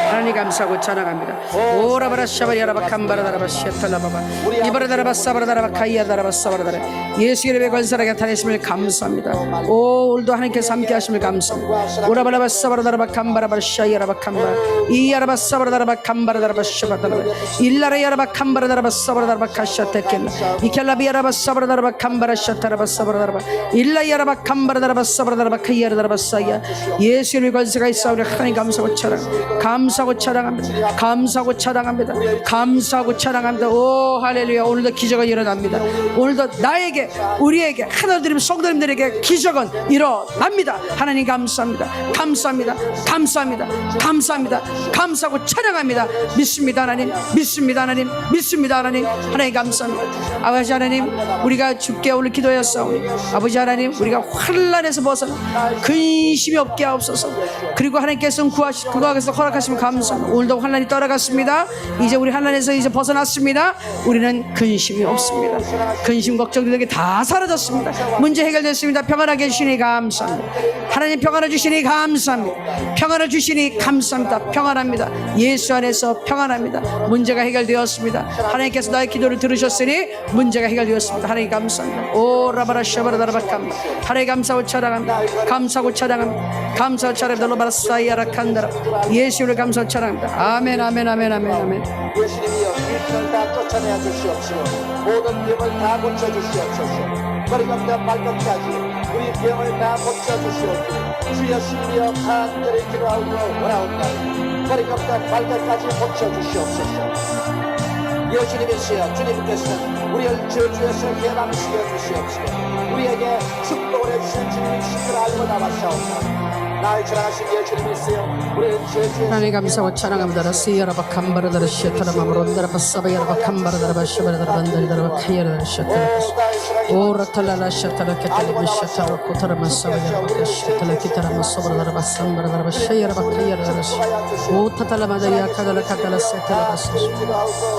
하나님 감사하고 찬양합니다. 오라바라 샤바리아라바 캄바라다라바 시아탈라바바 이바라다라바 사바라다라바 카이아다라바 사바라다라 예수 이름의 권세하게 나타내심을 감사합니다. 오 오늘도 하나님께서 함께 하심을 감사합니다. 오라바라바 사바라다라바 캄바라바 샤이아라바 캄바 이아라바 사바라다라바 캄바라다라바 샤바다라바 일라라야라바 캄바라다라바 사바라다라바 카샤테켈라 이켈라비아라바 사바라다라바 캄바라 샤타라바 사바라다라바 일라야라바 캄바라다라바 사바라다라바 카이아라다라바 사이아 예수 이름의 권세가 있사오니 하나님 감사하고 찬양 감사하고 찬양합니다. 감사하고 찬양합니다. 감사하고 찬양합니다. 오 할렐루야. 오늘도 기적은 일어납니다. 오늘도 나에게 우리에게 하나님 성도님들에게 기적은 일어납니다. 하나님 감사합니다. 감사합니다. 감사합니다. 감사합니다. 감사하고 찬양합니다. 믿습니다 하나님. 믿습니다 하나님. 믿습니다 하나님. 하나님 감사합니다. 아버지 하나님 우리가 주께 오늘 기도했사오니 아버지 하나님 우리가 환난에서 벗어나 근심이 없게 하옵소서. 그리고 하나님께서 구하께서 허락하시면 감사합니다. 오늘도 환난이 떠나갔습니다. 이제 우리 환난에서 이제 벗어났습니다. 우리는 근심이 없습니다. 근심 걱정들에게 다 사라졌습니다. 문제 해결됐습니다. 평안하게 해주시니 감사합니다. 하나님 평안을 주시니 감사합니다. 평안을 주시니 감사합니다. 평안합니다. 예수 안에서 평안합니다. 문제가 해결되었습니다. 하나님께서 나의 기도를 들으셨으니 문제가 해결되었습니다. 하나님 감사합니다. 오 라바라 샤바라다라바캄 하나님 감사하고 찬양합니다. 감사하고 찬양합니다. 감사하고 찬양합니다. 로바라사이아라 칸다라 예수를 감사하고 찬양합니다. 아멘 아멘 아멘 아멘 아멘. 예수님이여 일편을 다 쫓아내어 주시옵시고 모든 병을 다 고쳐주시옵소서. 머리부터 발끝까지 우리 병을 다 고쳐주시옵소서. 주여 주님이여 간절히 기도하고 원하옵나이다. 머리부터 발끝까지 고쳐주시옵소서. 예수님이시여 주님께서는 우리를 저주에서 해방시켜 주시옵시고 우리에게 축복을 해주신 주님의 신을 알고 나가사옵나이다. 나의 전하신 예수님이시여 우리를 저주에서 하나님 감사하고 찬양합니다. 라시아라바 캄바라다라 시아타라마브론다라바 사바야라바 캄바라다라바 시바라다라반다리다라바 카이아라다라 시아타라 오라탈라라 시아타라 케탈리비 시아타라 코타라마 사바야라바 시아타라 키타라마 소바라다라바 삼바라다라바 샤이아라바 카이아라다라 오타탈라마다리아 카달라 카달라 세타라바스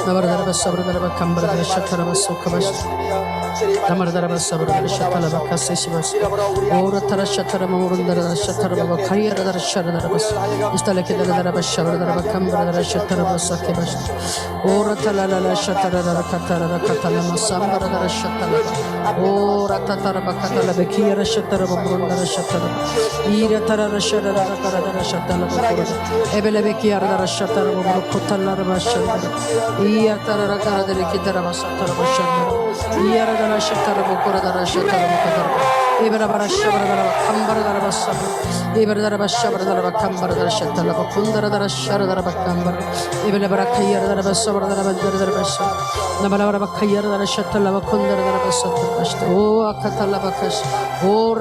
나바라다라바 사바라다라바 캄바라다라 시아타라바 소카바시 나마라다라바 사바라다라 시아타라바 카세시바스 오라타라 시아타라마 모론다라라 시아타라바 카이아라다라 샤라다라바스 이스탈레케다라다라바 샤바라다라바 캄바라다라 시아타라바 사케바시 오라탈라라라 시아타라라 카타라라 카탈라마 삼바라다라 시아타라바 오라타타라바 카탈라베 키야라 시아타라바 모론다라 시아타라바 이라타라라 샤라라라 카라다라 시아타라바 코라다 에벨레베 키야라다라 시아타라바 모로 코탈라라바 샤라다 이야타라라 카라다레 키타라바 사타라바 샤라다 이야라다라 시아타라바 코라다라 시아타라바 카타라바 이바라바라 샤바라다라바 캄바라다라바 사바 이바라다라바 샤바라다라바 캄바라다라 샤탈라바 콘다라다라 샤라다라바 캄바라 이벨레바라 카이야라다라바 사바라다라바 다라다라바 샤 나바라바라 카이야라다라 샤탈라바 콘다라다라바 사타라바 오 아카탈라바 카시 오